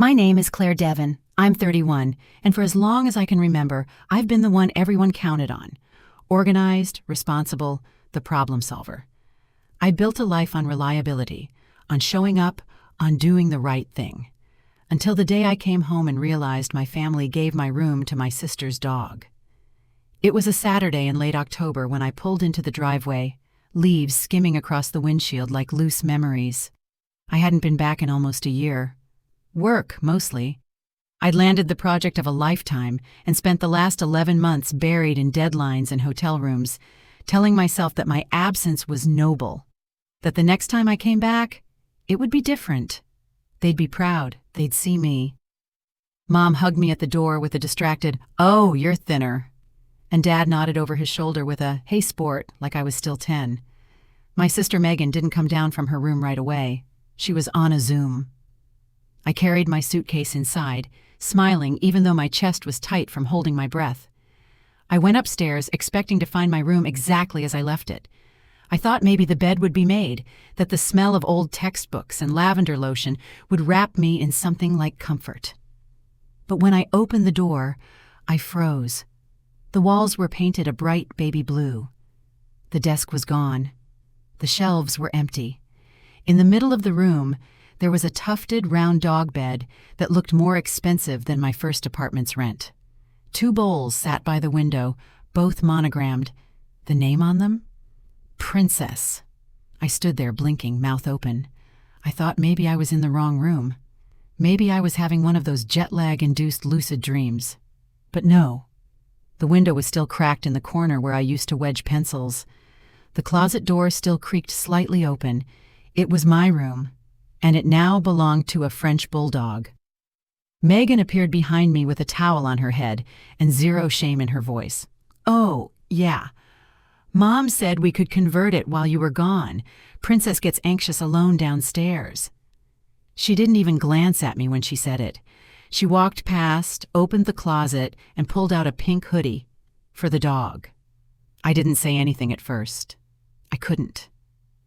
My name is Claire Devon. I'm 31, and for as long as I can remember, I've been the one everyone counted on. Organized, responsible, the problem solver. I built a life on reliability, on showing up, on doing the right thing. Until the day I came home and realized my family gave my room to my sister's dog. It was a Saturday in late October when I pulled into the driveway, leaves skimming across the windshield like loose memories. I hadn't been back in almost a year. Work, mostly. I'd landed the project of a lifetime and spent the last 11 months buried in deadlines and hotel rooms, telling myself that my absence was noble, that the next time I came back, it would be different. They'd be proud. They'd see me. Mom hugged me at the door with a distracted, "Oh, you're thinner." And Dad nodded over his shoulder with a, "Hey, sport," like I was still 10. My sister Megan didn't come down from her room right away. She was on a Zoom. I carried my suitcase inside, smiling even though my chest was tight from holding my breath. I went upstairs expecting to find my room exactly as I left it. I thought maybe the bed would be made, that the smell of old textbooks and lavender lotion would wrap me in something like comfort. But when I opened the door, I froze. The walls were painted a bright baby blue. The desk was gone. The shelves were empty. In the middle of the room, there was a tufted round dog bed that looked more expensive than my first apartment's rent. 2 bowls sat by the window, both monogrammed. The name on them? Princess. I stood there blinking, mouth open. I thought maybe I was in the wrong room. Maybe I was having one of those jet lag-induced lucid dreams. But no. The window was still cracked in the corner where I used to wedge pencils. The closet door still creaked slightly open. It was my room, and it now belonged to a French bulldog. Megan appeared behind me with a towel on her head and zero shame in her voice. "Oh, yeah. Mom said we could convert it while you were gone. Princess gets anxious alone downstairs." She didn't even glance at me when she said it. She walked past, opened the closet, and pulled out a pink hoodie for the dog. I didn't say anything at first. I couldn't.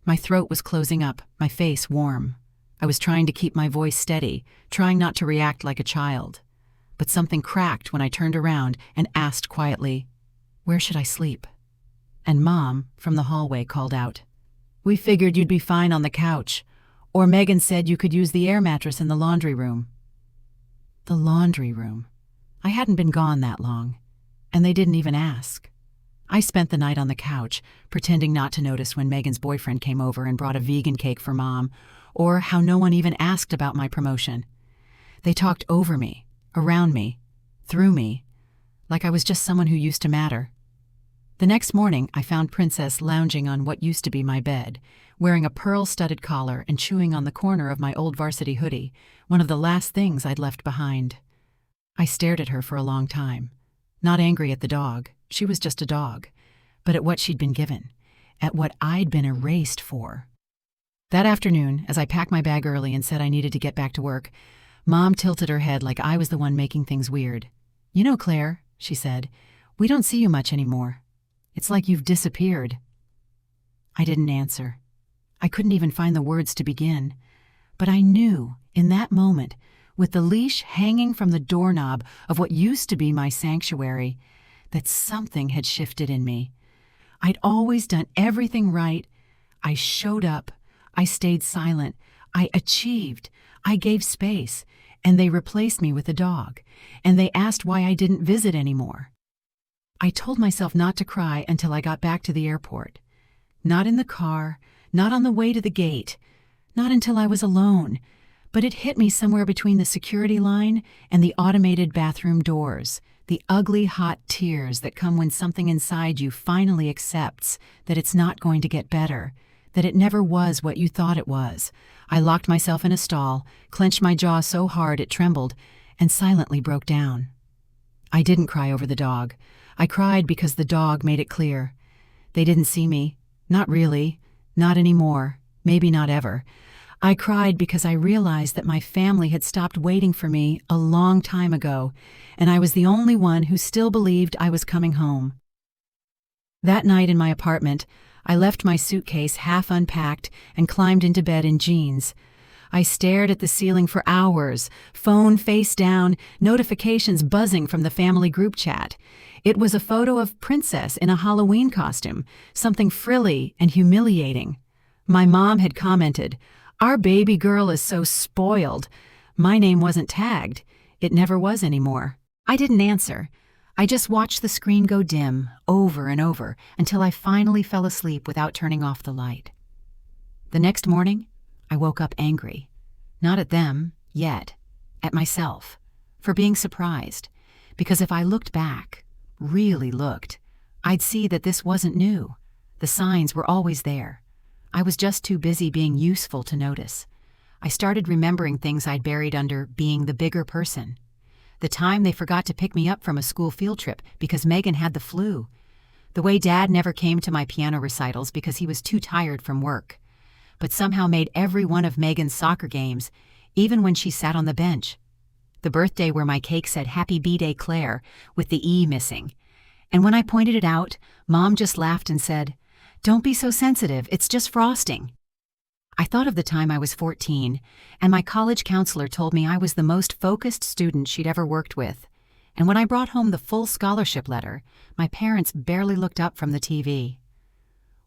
My throat was closing up, my face warm. I was trying to keep my voice steady, trying not to react like a child. But something cracked when I turned around and asked quietly, "Where should I sleep?" And Mom, from the hallway, called out, "We figured you'd be fine on the couch. Or Megan said you could use the air mattress in the laundry room." The laundry room. I hadn't been gone that long, and they didn't even ask. I spent the night on the couch, pretending not to notice when Megan's boyfriend came over and brought a vegan cake for Mom, or how no one even asked about my promotion. They talked over me, around me, through me, like I was just someone who used to matter. The next morning, I found Princess lounging on what used to be my bed, wearing a pearl-studded collar and chewing on the corner of my old varsity hoodie, one of the last things I'd left behind. I stared at her for a long time, not angry at the dog. She was just a dog, but at what she'd been given, at what I'd been erased for. That afternoon, as I packed my bag early and said I needed to get back to work, Mom tilted her head like I was the one making things weird. "You know, Claire," she said, "we don't see you much anymore. It's like you've disappeared." I didn't answer. I couldn't even find the words to begin. But I knew, in that moment, with the leash hanging from the doorknob of what used to be my sanctuary, that something had shifted in me. I'd always done everything right. I showed up. I stayed silent. I achieved. I gave space. And they replaced me with a dog. And they asked why I didn't visit anymore. I told myself not to cry until I got back to the airport. Not in the car, not on the way to the gate, not until I was alone. But it hit me somewhere between the security line and the automated bathroom doors, the ugly hot tears that come when something inside you finally accepts that it's not going to get better, that it never was what you thought it was. I locked myself in a stall, clenched my jaw so hard it trembled, and silently broke down. I didn't cry over the dog. I cried because the dog made it clear. They didn't see me. Not really. Not anymore. Maybe not ever. I cried because I realized that my family had stopped waiting for me a long time ago, and I was the only one who still believed I was coming home. That night in my apartment, I left my suitcase half unpacked and climbed into bed in jeans. I stared at the ceiling for hours, phone face down, notifications buzzing from the family group chat. It was a photo of Princess in a Halloween costume, something frilly and humiliating. My mom had commented, "Our baby girl is so spoiled." My name wasn't tagged. It never was anymore. I didn't answer. I just watched the screen go dim over and over until I finally fell asleep without turning off the light. The next morning, I woke up angry. Not at them, yet. At myself. For being surprised. Because if I looked back, really looked, I'd see that this wasn't new. The signs were always there. I was just too busy being useful to notice. I started remembering things I'd buried under being the bigger person. The time they forgot to pick me up from a school field trip because Megan had the flu. The way Dad never came to my piano recitals because he was too tired from work, but somehow made every one of Megan's soccer games, even when she sat on the bench. The birthday where my cake said "Happy B-Day Claire" with the E missing. And when I pointed it out, Mom just laughed and said, "Don't be so sensitive, it's just frosting." I thought of the time I was 14, and my college counselor told me I was the most focused student she'd ever worked with. And when I brought home the full scholarship letter, my parents barely looked up from the TV.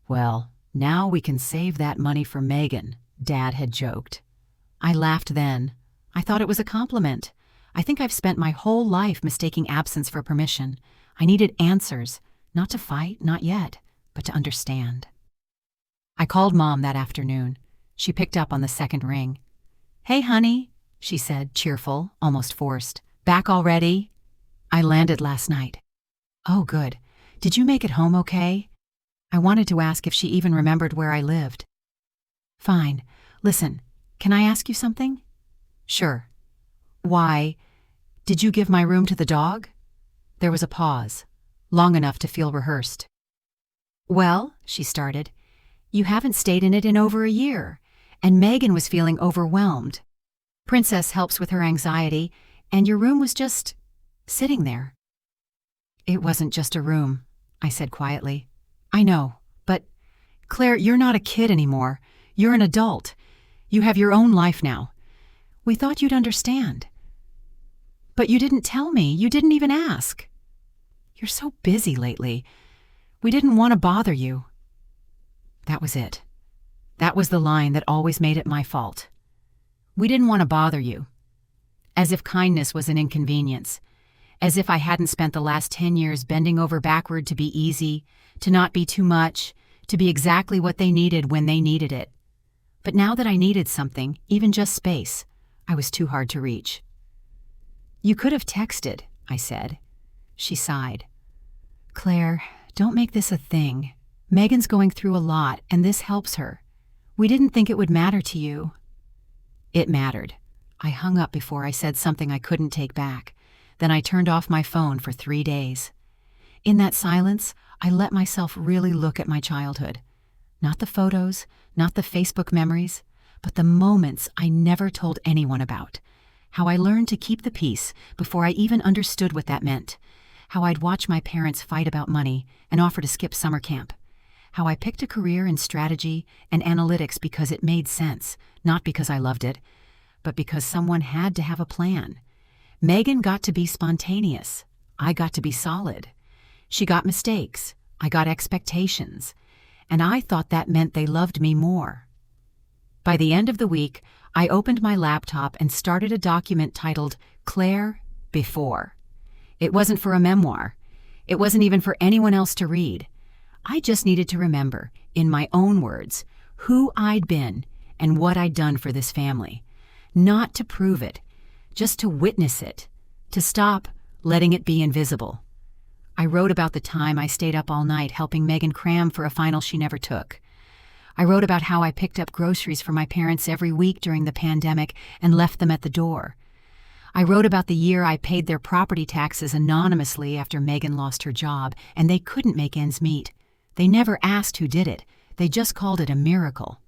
"Well, now we can save that money for Megan," Dad had joked. I laughed then. I thought it was a compliment. I think I've spent my whole life mistaking absence for permission. I needed answers, not to fight, not yet, but to understand. I called Mom that afternoon. She picked up on the second ring. "Hey, honey," she said, cheerful, almost forced. "Back already?" "I landed last night." "Oh, good. Did you make it home okay?" I wanted to ask if she even remembered where I lived. "Fine. Listen, can I ask you something?" "Sure." "Why, did you give my room to the dog?" There was a pause, long enough to feel rehearsed. "Well," she started, "you haven't stayed in it in over a year, and Megan was feeling overwhelmed. Princess helps with her anxiety, and your room was just sitting there." "It wasn't just a room," I said quietly. "I know, but Claire, you're not a kid anymore. You're an adult. You have your own life now. We thought you'd understand. But you didn't tell me. You didn't even ask. You're so busy lately. We didn't want to bother you." That was it. That was the line that always made it my fault. "We didn't want to bother you." As if kindness was an inconvenience. As if I hadn't spent the last 10 years bending over backward to be easy, to not be too much, to be exactly what they needed when they needed it. But now that I needed something, even just space, I was too hard to reach. "You could have texted," I said. She sighed. "Claire, don't make this a thing. Megan's going through a lot, and this helps her. We didn't think it would matter to you." It mattered. I hung up before I said something I couldn't take back. Then I turned off my phone for 3 days. In that silence, I let myself really look at my childhood. Not the photos, not the Facebook memories, but the moments I never told anyone about. How I learned to keep the peace before I even understood what that meant. How I'd watch my parents fight about money and offer to skip summer camp. How I picked a career in strategy and analytics because it made sense, not because I loved it, but because someone had to have a plan. Megan got to be spontaneous. I got to be solid. She got mistakes. I got expectations. And I thought that meant they loved me more. By the end of the week, I opened my laptop and started a document titled Claire Before. It wasn't for a memoir. It wasn't even for anyone else to read. I just needed to remember, in my own words, who I'd been and what I'd done for this family. Not to prove it, just to witness it, to stop letting it be invisible. I wrote about the time I stayed up all night helping Megan cram for a final she never took. I wrote about how I picked up groceries for my parents every week during the pandemic and left them at the door. I wrote about the year I paid their property taxes anonymously after Megan lost her job and they couldn't make ends meet. They never asked who did it. They just called it a miracle.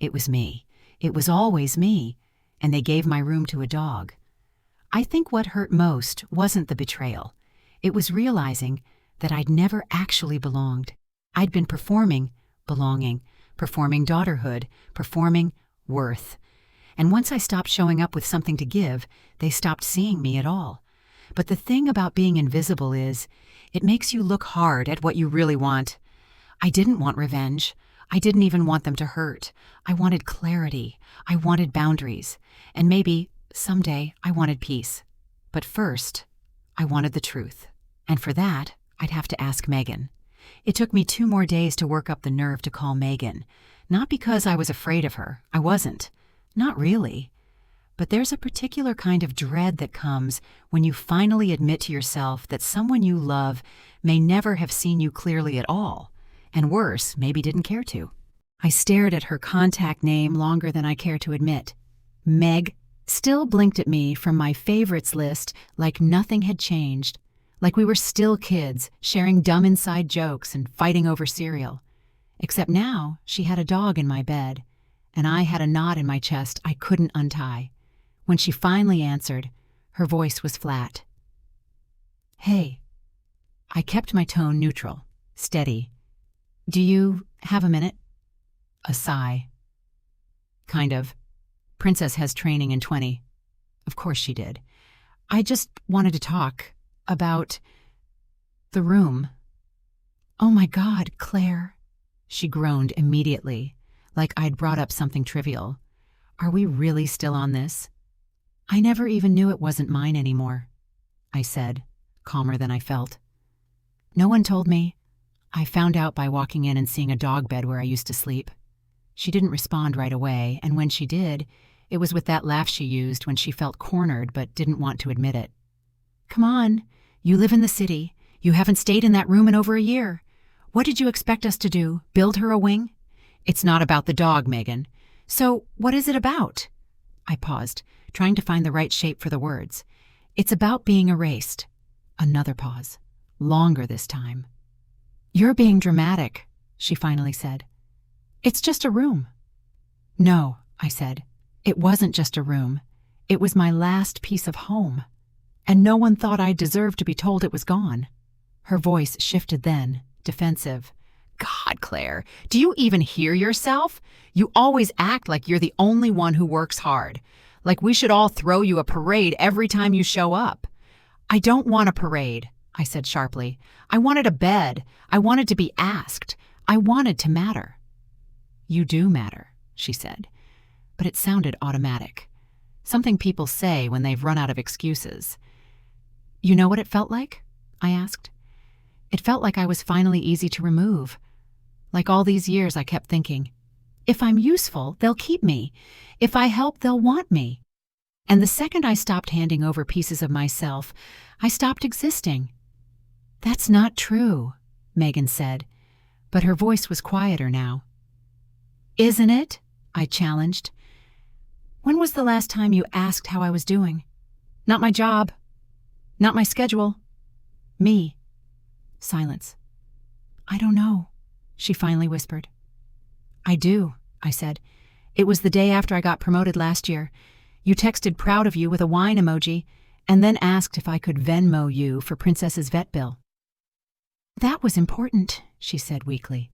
It was me. It was always me. And they gave my room to a dog. I think what hurt most wasn't the betrayal. It was realizing that I'd never actually belonged. I'd been performing belonging, performing daughterhood, performing worth. And once I stopped showing up with something to give, they stopped seeing me at all. But the thing about being invisible is, it makes you look hard at what you really want. I didn't want revenge. I didn't even want them to hurt. I wanted clarity. I wanted boundaries. And maybe, someday, I wanted peace. But first, I wanted the truth. And for that, I'd have to ask Megan. It took me 2 more days to work up the nerve to call Megan. Not because I was afraid of her. I wasn't. Not really. But there's a particular kind of dread that comes when you finally admit to yourself that someone you love may never have seen you clearly at all, and worse, maybe didn't care to. I stared at her contact name longer than I care to admit. Meg still blinked at me from my favorites list like nothing had changed, like we were still kids, sharing dumb inside jokes and fighting over cereal. Except now, she had a dog in my bed, and I had a knot in my chest I couldn't untie. When she finally answered, her voice was flat. "Hey." I kept my tone neutral, steady. "Do you have a minute?" A sigh. "Kind of. Princess has training in 20. Of course she did. I just wanted to talk about the room." "Oh my God, Claire." She groaned immediately, like I'd brought up something trivial. "Are we really still on this?" "I never even knew it wasn't mine anymore," I said, calmer than I felt. "No one told me. I found out by walking in and seeing a dog bed where I used to sleep." She didn't respond right away, and when she did, it was with that laugh she used when she felt cornered but didn't want to admit it. "Come on. You live in the city. You haven't stayed in that room in over a year. What did you expect us to do, build her a wing?" "It's not about the dog, Megan." "So what is it about?" I paused, trying to find the right shape for the words. "It's about being erased." Another pause. Longer this time. "You're being dramatic," she finally said. "It's just a room." "No," I said. "It wasn't just a room. It was my last piece of home. And no one thought I deserved to be told it was gone." Her voice shifted then, defensive. "God, Claire, do you even hear yourself? You always act like you're the only one who works hard. Like we should all throw you a parade every time you show up." "I don't want a parade," I said sharply. "I wanted a bed. I wanted to be asked. I wanted to matter." "You do matter," she said. But it sounded automatic. Something people say when they've run out of excuses. "You know what it felt like?" I asked. It felt like I was finally easy to remove. Like all these years I kept thinking, if I'm useful, they'll keep me. If I help, they'll want me. And the second I stopped handing over pieces of myself, I stopped existing. "That's not true," Megan said, but her voice was quieter now. "Isn't it?" I challenged. "When was the last time you asked how I was doing? Not my job. Not my schedule. Me." Silence. "I don't know," she finally whispered. "I do," I said. "It was the day after I got promoted last year. You texted proud of you with a wine emoji, and then asked if I could Venmo you for Princess's vet bill." "That was important," she said weakly.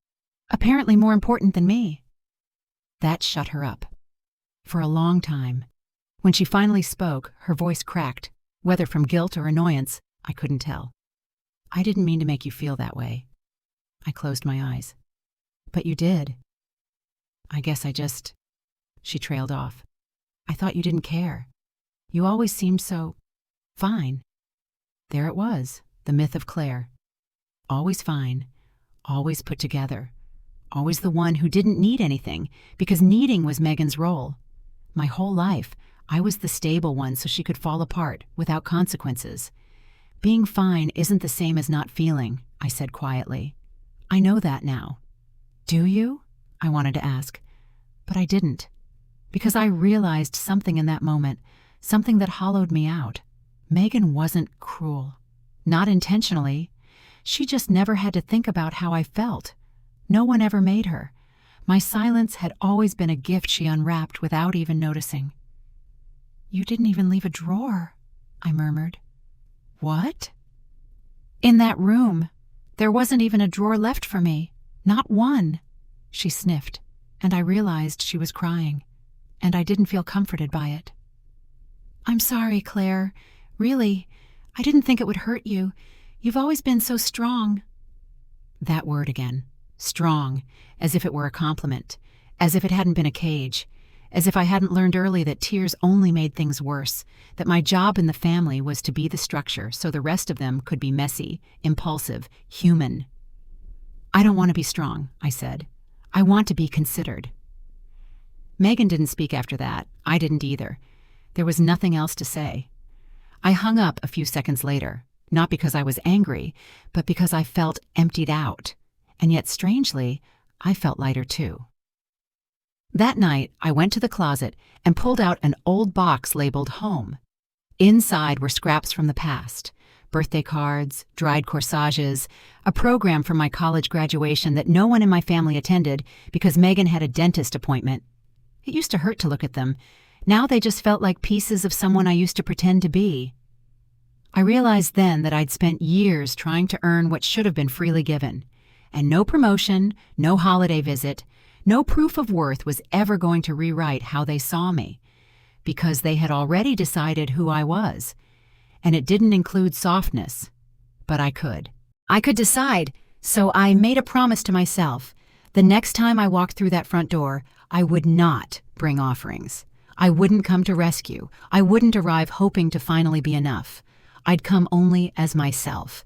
"Apparently more important than me." That shut her up. For a long time. When she finally spoke, her voice cracked, whether from guilt or annoyance, I couldn't tell. "I didn't mean to make you feel that way." I closed my eyes. "But you did." "I guess I just..." She trailed off. "I thought you didn't care. You always seemed so... fine." There it was, the myth of Claire. Always fine, always put together, always the one who didn't need anything, because needing was Megan's role. My whole life, I was the stable one so she could fall apart without consequences. "Being fine isn't the same as not feeling," I said quietly. "I know that now." "Do you?" I wanted to ask, but I didn't, because I realized something in that moment, something that hollowed me out. Megan wasn't cruel. Not intentionally. She just never had to think about how I felt. No one ever made her. My silence had always been a gift she unwrapped without even noticing. "You didn't even leave a drawer," I murmured. "What?" "In that room. There wasn't even a drawer left for me. Not one." She sniffed, and I realized she was crying. and I didn't feel comforted by it. "I'm sorry, Claire. Really, I didn't think it would hurt you. You've always been so strong." That word again. Strong, as if it were a compliment, as if it hadn't been a cage, as if I hadn't learned early that tears only made things worse, that my job in the family was to be the structure so the rest of them could be messy, impulsive, human. "I don't want to be strong," I said. "I want to be considered." Megan didn't speak after that. I didn't either. There was nothing else to say. I hung up a few seconds later, not because I was angry, but because I felt emptied out. And yet, strangely, I felt lighter too. That night, I went to the closet and pulled out an old box labeled home. Inside were scraps from the past, birthday cards, dried corsages, a program for my college graduation that no one in my family attended because Megan had a dentist appointment. It used to hurt to look at them. Now they just felt like pieces of someone I used to pretend to be. I realized then that I'd spent years trying to earn what should have been freely given, and no promotion, no holiday visit, no proof of worth was ever going to rewrite how they saw me, because they had already decided who I was, and it didn't include softness, but I could. I could decide, so I made a promise to myself. The next time I walked through that front door, I would not bring offerings. I wouldn't come to rescue. I wouldn't arrive hoping to finally be enough. I'd come only as myself.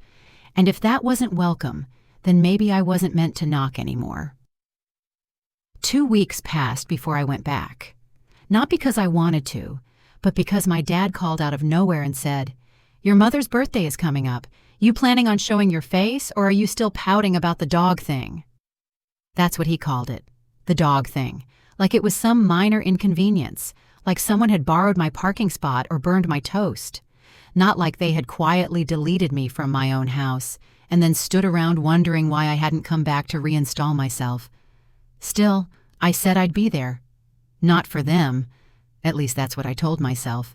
And if that wasn't welcome, then maybe I wasn't meant to knock anymore. 2 weeks passed before I went back. Not because I wanted to, but because my dad called out of nowhere and said, "Your mother's birthday is coming up. You planning on showing your face, or are you still pouting about the dog thing?" That's what he called it, the dog thing, like it was some minor inconvenience, like someone had borrowed my parking spot or burned my toast. Not like they had quietly deleted me from my own house and then stood around wondering why I hadn't come back to reinstall myself. Still, I said I'd be there. Not for them, at least that's what I told myself,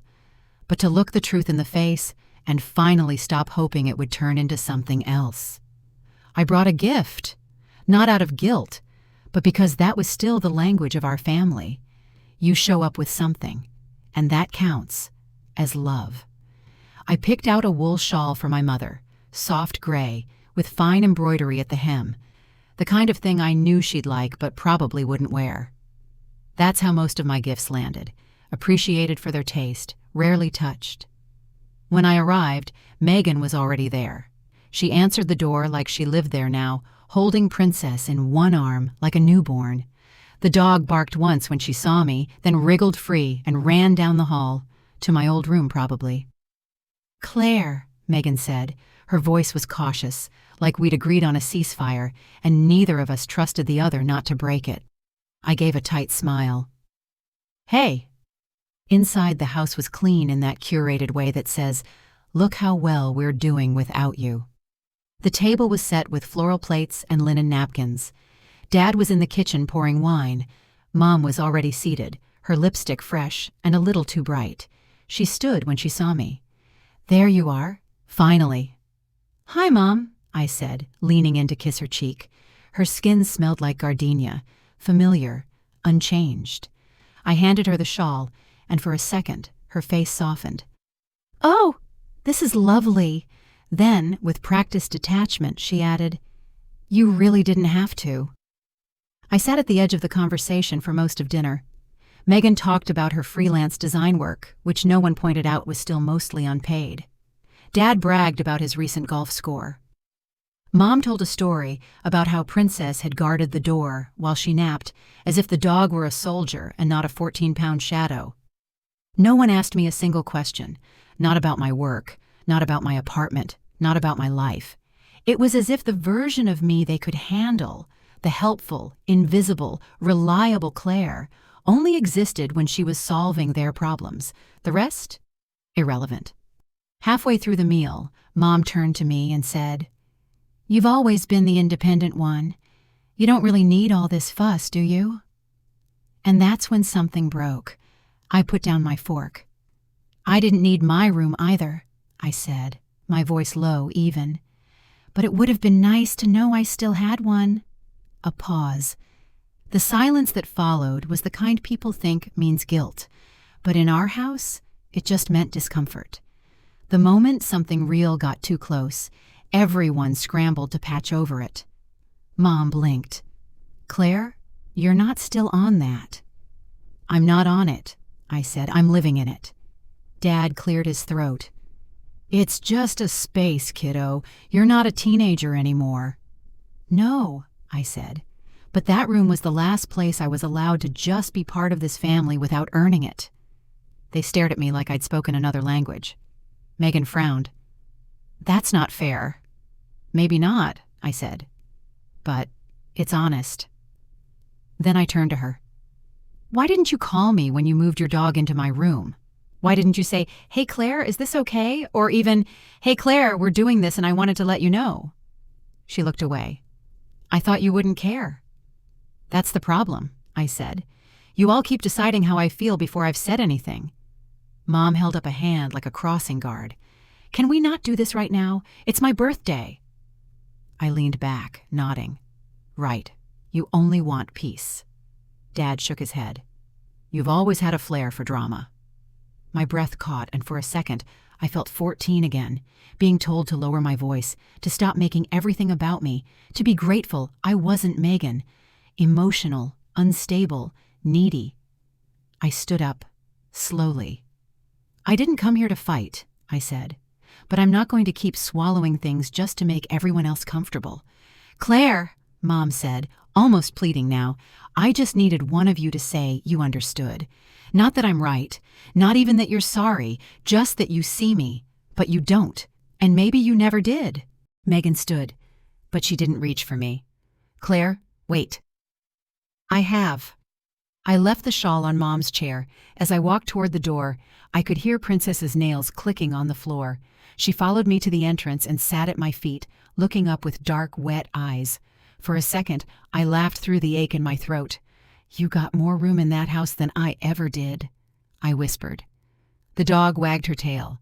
but to look the truth in the face and finally stop hoping it would turn into something else. I brought a gift, not out of guilt, but because that was still the language of our family. You show up with something, and that counts as love. I picked out a wool shawl for my mother, soft gray, with fine embroidery at the hem, the kind of thing I knew she'd like but probably wouldn't wear. That's how most of my gifts landed, appreciated for their taste, rarely touched. When I arrived, Megan was already there. She answered the door like she lived there now, holding Princess in one arm like a newborn. The dog barked once when she saw me, then wriggled free and ran down the hall, to my old room probably. "Claire," Megan said. Her voice was cautious, like we'd agreed on a ceasefire, and neither of us trusted the other not to break it. I gave a tight smile. "Hey." Inside, the house was clean in that curated way that says, "Look how well we're doing without you." The table was set with floral plates and linen napkins. Dad was in the kitchen pouring wine. Mom was already seated, her lipstick fresh and a little too bright. She stood when she saw me. "There you are, finally." "Hi, Mom," I said, leaning in to kiss her cheek. Her skin smelled like gardenia, familiar, unchanged. I handed her the shawl, and for a second, her face softened. "Oh, this is lovely." Then, with practiced detachment, she added, "You really didn't have to." I sat at the edge of the conversation for most of dinner. Megan talked about her freelance design work, which no one pointed out was still mostly unpaid. Dad bragged about his recent golf score. Mom told a story about how Princess had guarded the door while she napped, as if the dog were a soldier and not a 14-pound shadow. No one asked me a single question, not about my work, not about my apartment, not about my life. It was as if the version of me they could handle, the helpful, invisible, reliable Claire, only existed when she was solving their problems. The rest? Irrelevant. Halfway through the meal, Mom turned to me and said, "You've always been the independent one. You don't really need all this fuss, do you?" And that's when something broke. I put down my fork. "I didn't need my room either," I said, my voice low, even. "But it would have been nice to know I still had one." A pause. The silence that followed was the kind people think means guilt, but in our house, it just meant discomfort. The moment something real got too close, everyone scrambled to patch over it. Mom blinked. "Claire, you're not still on that." "I'm not on it," I said. "I'm living in it." Dad cleared his throat. "It's just a space, kiddo. You're not a teenager anymore." "No," I said, "but that room was the last place I was allowed to just be part of this family without earning it." They stared at me like I'd spoken another language. Megan frowned. "That's not fair." "Maybe not," I said, "but it's honest." Then I turned to her. "Why didn't you call me when you moved your dog into my room? Why didn't you say, 'Hey Claire, is this okay?' Or even, 'Hey Claire, we're doing this and I wanted to let you know'?" She looked away. "I thought you wouldn't care." "That's the problem," I said. "You all keep deciding how I feel before I've said anything." Mom held up a hand like a crossing guard. "Can we not do this right now? It's my birthday." I leaned back, nodding. "Right. You only want peace." Dad shook his head. "You've always had a flair for drama." My breath caught, and for a second, I felt 14 again, being told to lower my voice, to stop making everything about me, to be grateful I wasn't Megan. Emotional, unstable, needy. I stood up, slowly. "I didn't come here to fight," I said, "but I'm not going to keep swallowing things just to make everyone else comfortable." "Claire," Mom said, almost pleading now, "I just needed one of you to say you understood. Not that I'm right, not even that you're sorry, just that you see me, but you don't, and maybe you never did." Megan stood, but she didn't reach for me. "Claire, wait." "I have." I left the shawl on Mom's chair. As I walked toward the door, I could hear Princess's nails clicking on the floor. She followed me to the entrance and sat at my feet, looking up with dark, wet eyes. For a second, I laughed through the ache in my throat. "You got more room in that house than I ever did," I whispered. The dog wagged her tail.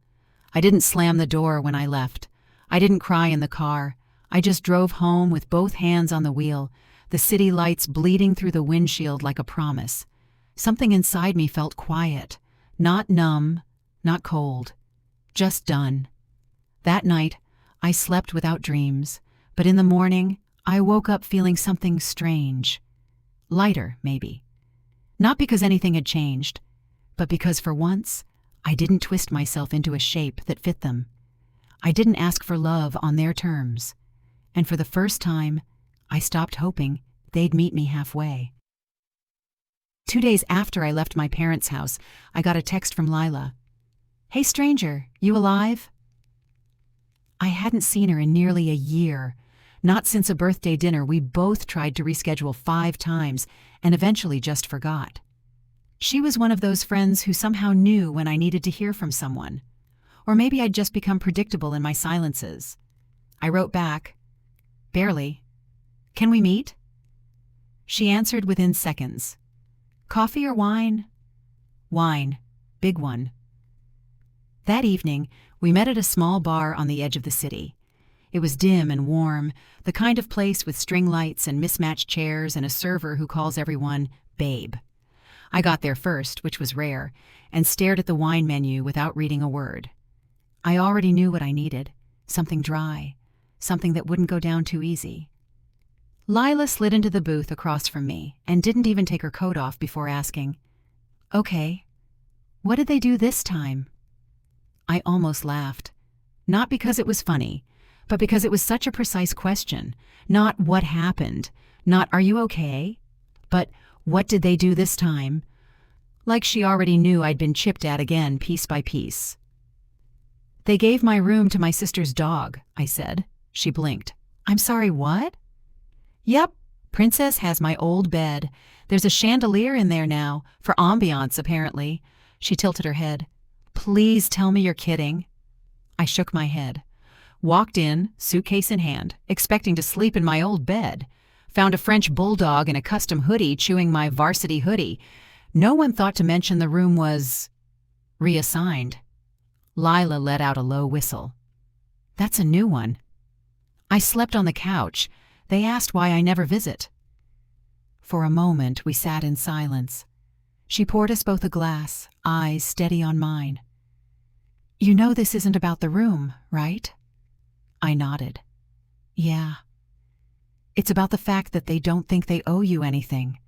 I didn't slam the door when I left. I didn't cry in the car. I just drove home with both hands on the wheel, the city lights bleeding through the windshield like a promise. Something inside me felt quiet, not numb, not cold, just done. That night, I slept without dreams, but in the morning, I woke up feeling something strange. Lighter, maybe. Not because anything had changed, but because for once, I didn't twist myself into a shape that fit them. I didn't ask for love on their terms. And for the first time, I stopped hoping they'd meet me halfway. 2 days after I left my parents' house, I got a text from Lila. "Hey stranger, you alive?" I hadn't seen her in nearly a year. Not since a birthday dinner we both tried to reschedule 5 times and eventually just forgot. She was one of those friends who somehow knew when I needed to hear from someone. Or maybe I'd just become predictable in my silences. I wrote back, "Barely. Can we meet?" She answered within seconds. "Coffee or wine?" "Wine. Big one." That evening, we met at a small bar on the edge of the city. It was dim and warm, the kind of place with string lights and mismatched chairs and a server who calls everyone babe. I got there first, which was rare, and stared at the wine menu without reading a word. I already knew what I needed, something dry, something that wouldn't go down too easy. Lila slid into the booth across from me and didn't even take her coat off before asking, "Okay, what did they do this time?" I almost laughed. Not because it was funny, but because it was such a precise question. Not what happened, not are you okay, but what did they do this time? Like she already knew I'd been chipped at again piece by piece. "They gave my room to my sister's dog," I said. She blinked. "I'm sorry, what?" "Yep, Princess has my old bed. There's a chandelier in there now, for ambiance apparently." She tilted her head. "Please tell me you're kidding." I shook my head. Walked in, suitcase in hand, expecting to sleep in my old bed. Found a French bulldog in a custom hoodie chewing my varsity hoodie. No one thought to mention the room was reassigned. Lila let out a low whistle. "That's a new one." "I slept on the couch. They asked why I never visit." For a moment, we sat in silence. She poured us both a glass, eyes steady on mine. "You know this isn't about the room, right?" I nodded. "Yeah. It's about the fact that they don't think they owe you anything,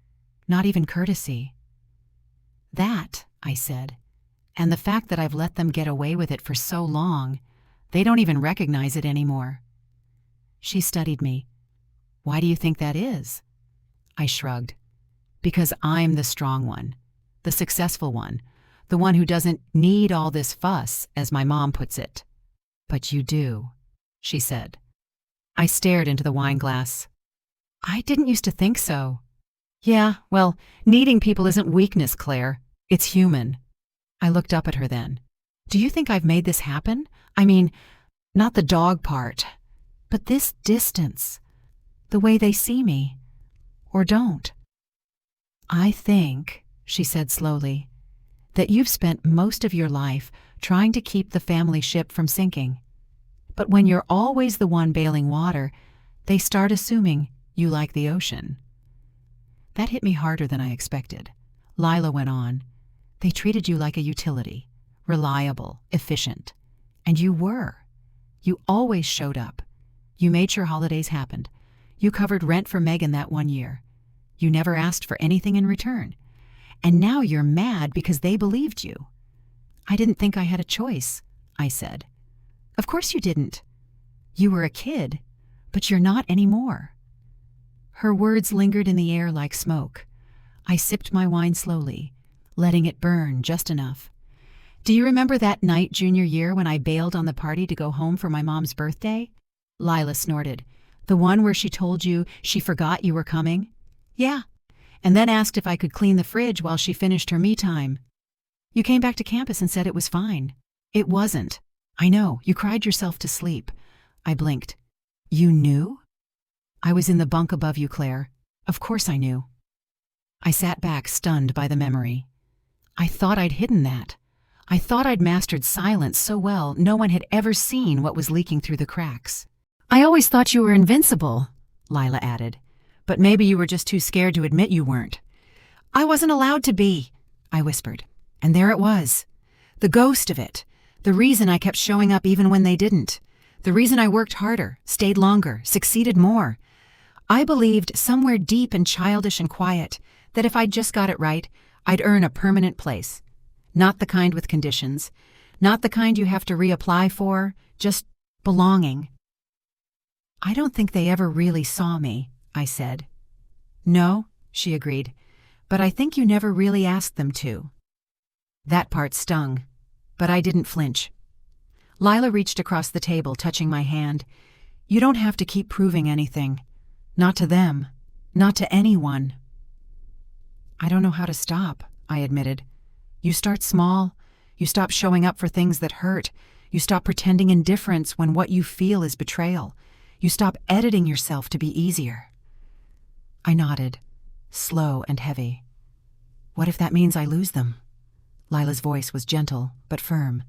not even courtesy." "That," I said, "and the fact that I've let them get away with it for so long, they don't even recognize it anymore." She studied me. "Why do you think that is?" I shrugged. "Because I'm the strong one, the successful one, the one who doesn't need all this fuss, as my mom puts it." "But you do," she said. I stared into the wine glass. "I didn't used to think so." "Yeah, well, needing people isn't weakness, Claire. It's human." I looked up at her then. "Do you think I've made this happen? I mean, not the dog part, but this distance, the way they see me, or don't." "I think," she said slowly, "that you've spent most of your life trying to keep the family ship from sinking. But when you're always the one bailing water, they start assuming you like the ocean." That hit me harder than I expected. Lila went on. "They treated you like a utility, reliable, efficient. And you were. You always showed up. You made sure holidays happened. You covered rent for Megan that one year. You never asked for anything in return. And now you're mad because they believed you." "I didn't think I had a choice," I said. "Of course you didn't. You were a kid, but you're not anymore." Her words lingered in the air like smoke. I sipped my wine slowly, letting it burn just enough. "Do you remember that night junior year when I bailed on the party to go home for my mom's birthday?" Lila snorted. "The one where she told you she forgot you were coming?" "Yeah, and then asked if I could clean the fridge while she finished her me time. You came back to campus and said it was fine." "It wasn't." "I know, you cried yourself to sleep." I blinked. "You knew?" "I was in the bunk above you, Claire. Of course I knew." I sat back, stunned by the memory. I thought I'd hidden that. I thought I'd mastered silence so well no one had ever seen what was leaking through the cracks. "I always thought you were invincible," Lila added. "But maybe you were just too scared to admit you weren't." "I wasn't allowed to be," I whispered. And there it was. The ghost of it. The reason I kept showing up even when they didn't. The reason I worked harder, stayed longer, succeeded more. I believed somewhere deep and childish and quiet that if I'd just got it right, I'd earn a permanent place. Not the kind with conditions. Not the kind you have to reapply for. Just belonging. "I don't think they ever really saw me," I said. "No," she agreed, "but I think you never really asked them to." That part stung, but I didn't flinch. Lila reached across the table, touching my hand. "You don't have to keep proving anything. Not to them. Not to anyone." "I don't know how to stop," I admitted. "You start small. You stop showing up for things that hurt. You stop pretending indifference when what you feel is betrayal. You stop editing yourself to be easier." I nodded, slow and heavy. "What if that means I lose them?" Lila's voice was gentle but firm.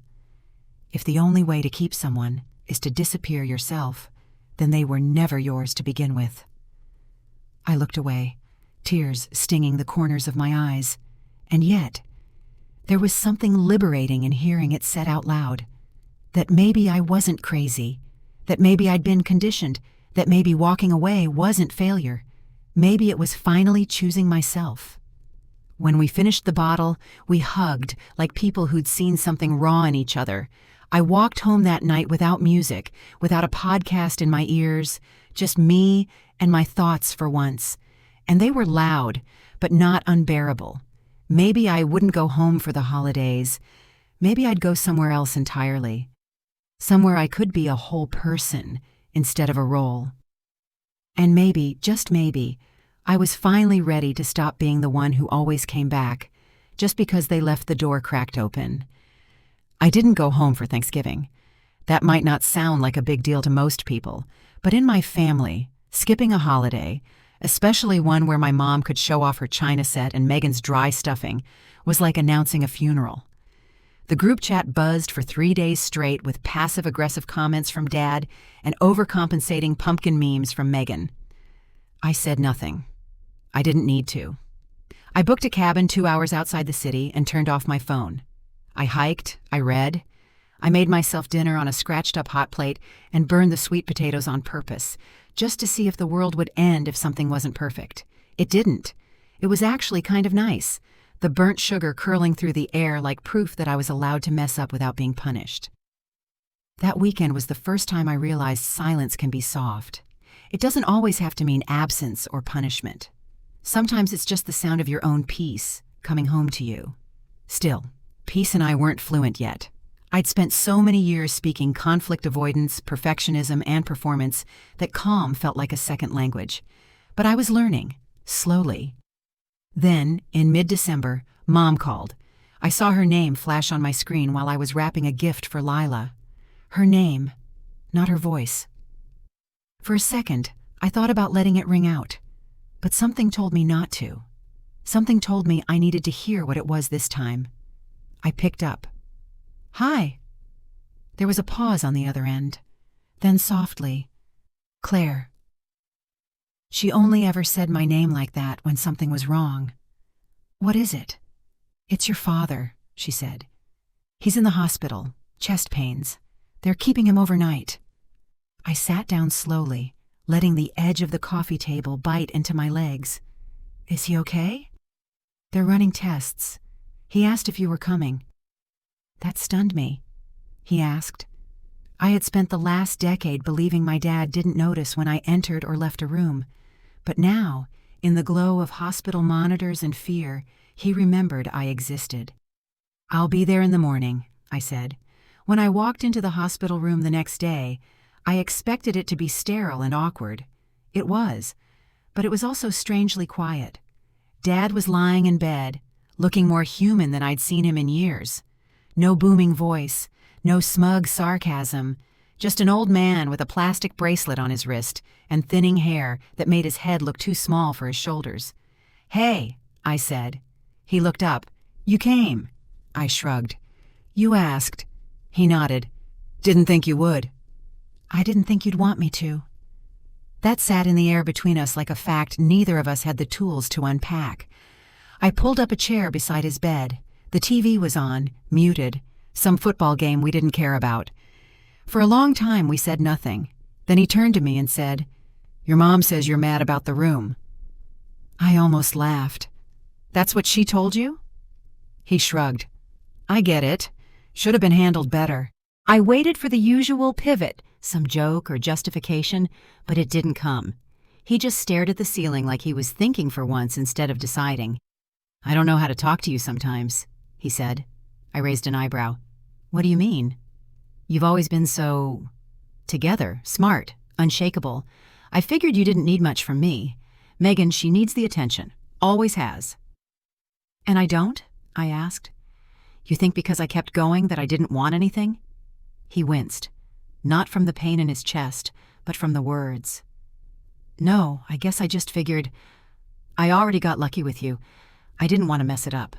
"If the only way to keep someone is to disappear yourself, then they were never yours to begin with." I looked away, tears stinging the corners of my eyes. And yet, there was something liberating in hearing it said out loud. That maybe I wasn't crazy. That maybe I'd been conditioned. That maybe walking away wasn't failure. Maybe it was finally choosing myself. When we finished the bottle, we hugged like people who'd seen something raw in each other. I walked home that night without music, without a podcast in my ears, just me and my thoughts for once. And they were loud, but not unbearable. Maybe I wouldn't go home for the holidays. Maybe I'd go somewhere else entirely. Somewhere I could be a whole person instead of a role. And maybe, just maybe, I was finally ready to stop being the one who always came back, just because they left the door cracked open. I didn't go home for Thanksgiving. That might not sound like a big deal to most people, but in my family, skipping a holiday, especially one where my mom could show off her china set and Megan's dry stuffing, was like announcing a funeral. The group chat buzzed for 3 days straight with passive-aggressive comments from Dad and overcompensating pumpkin memes from Megan. I said nothing. I didn't need to. I booked a cabin 2 hours outside the city and turned off my phone. I hiked, I read, I made myself dinner on a scratched-up hot plate and burned the sweet potatoes on purpose, just to see if the world would end if something wasn't perfect. It didn't. It was actually kind of nice, the burnt sugar curling through the air like proof that I was allowed to mess up without being punished. That weekend was the first time I realized silence can be soft. It doesn't always have to mean absence or punishment. Sometimes it's just the sound of your own peace coming home to you. Still, peace and I weren't fluent yet. I'd spent so many years speaking conflict avoidance, perfectionism, and performance that calm felt like a second language. But I was learning, slowly. Then, in mid-December, Mom called. I saw her name flash on my screen while I was wrapping a gift for Lila. Her name, not her voice. For a second, I thought about letting it ring out. But something told me not to. Something told me I needed to hear what it was this time. I picked up. "Hi." There was a pause on the other end. Then softly, "Claire." She only ever said my name like that when something was wrong. "What is it?" "It's your father," she said. "He's in the hospital, chest pains. They're keeping him overnight." I sat down slowly, letting the edge of the coffee table bite into my legs. "Is he okay?" "They're running tests. He asked if you were coming." That stunned me. He asked. I had spent the last decade believing my dad didn't notice when I entered or left a room. But now, in the glow of hospital monitors and fear, he remembered I existed. "I'll be there in the morning," I said. When I walked into the hospital room the next day, I expected it to be sterile and awkward. It was, but it was also strangely quiet. Dad was lying in bed, looking more human than I'd seen him in years. No booming voice, no smug sarcasm, just an old man with a plastic bracelet on his wrist and thinning hair that made his head look too small for his shoulders. "Hey," I said. He looked up. "You came." I shrugged. "You asked." He nodded. "Didn't think you would." "I didn't think you'd want me to." That sat in the air between us like a fact neither of us had the tools to unpack. I pulled up a chair beside his bed. The TV was on, muted, some football game we didn't care about. For a long time we said nothing. Then he turned to me and said, "Your mom says you're mad about the room." I almost laughed. "That's what she told you?" He shrugged. "I get it. Should have been handled better." I waited for the usual pivot, some joke or justification, but it didn't come. He just stared at the ceiling like he was thinking for once instead of deciding. "I don't know how to talk to you sometimes," he said. I raised an eyebrow. "What do you mean?" "You've always been so... together, smart, unshakable. I figured you didn't need much from me. Megan, she needs the attention. Always has." "And I don't?" I asked. "You think because I kept going that I didn't want anything?" He winced. Not from the pain in his chest, but from the words. "No, I guess I just figured... I already got lucky with you. I didn't want to mess it up."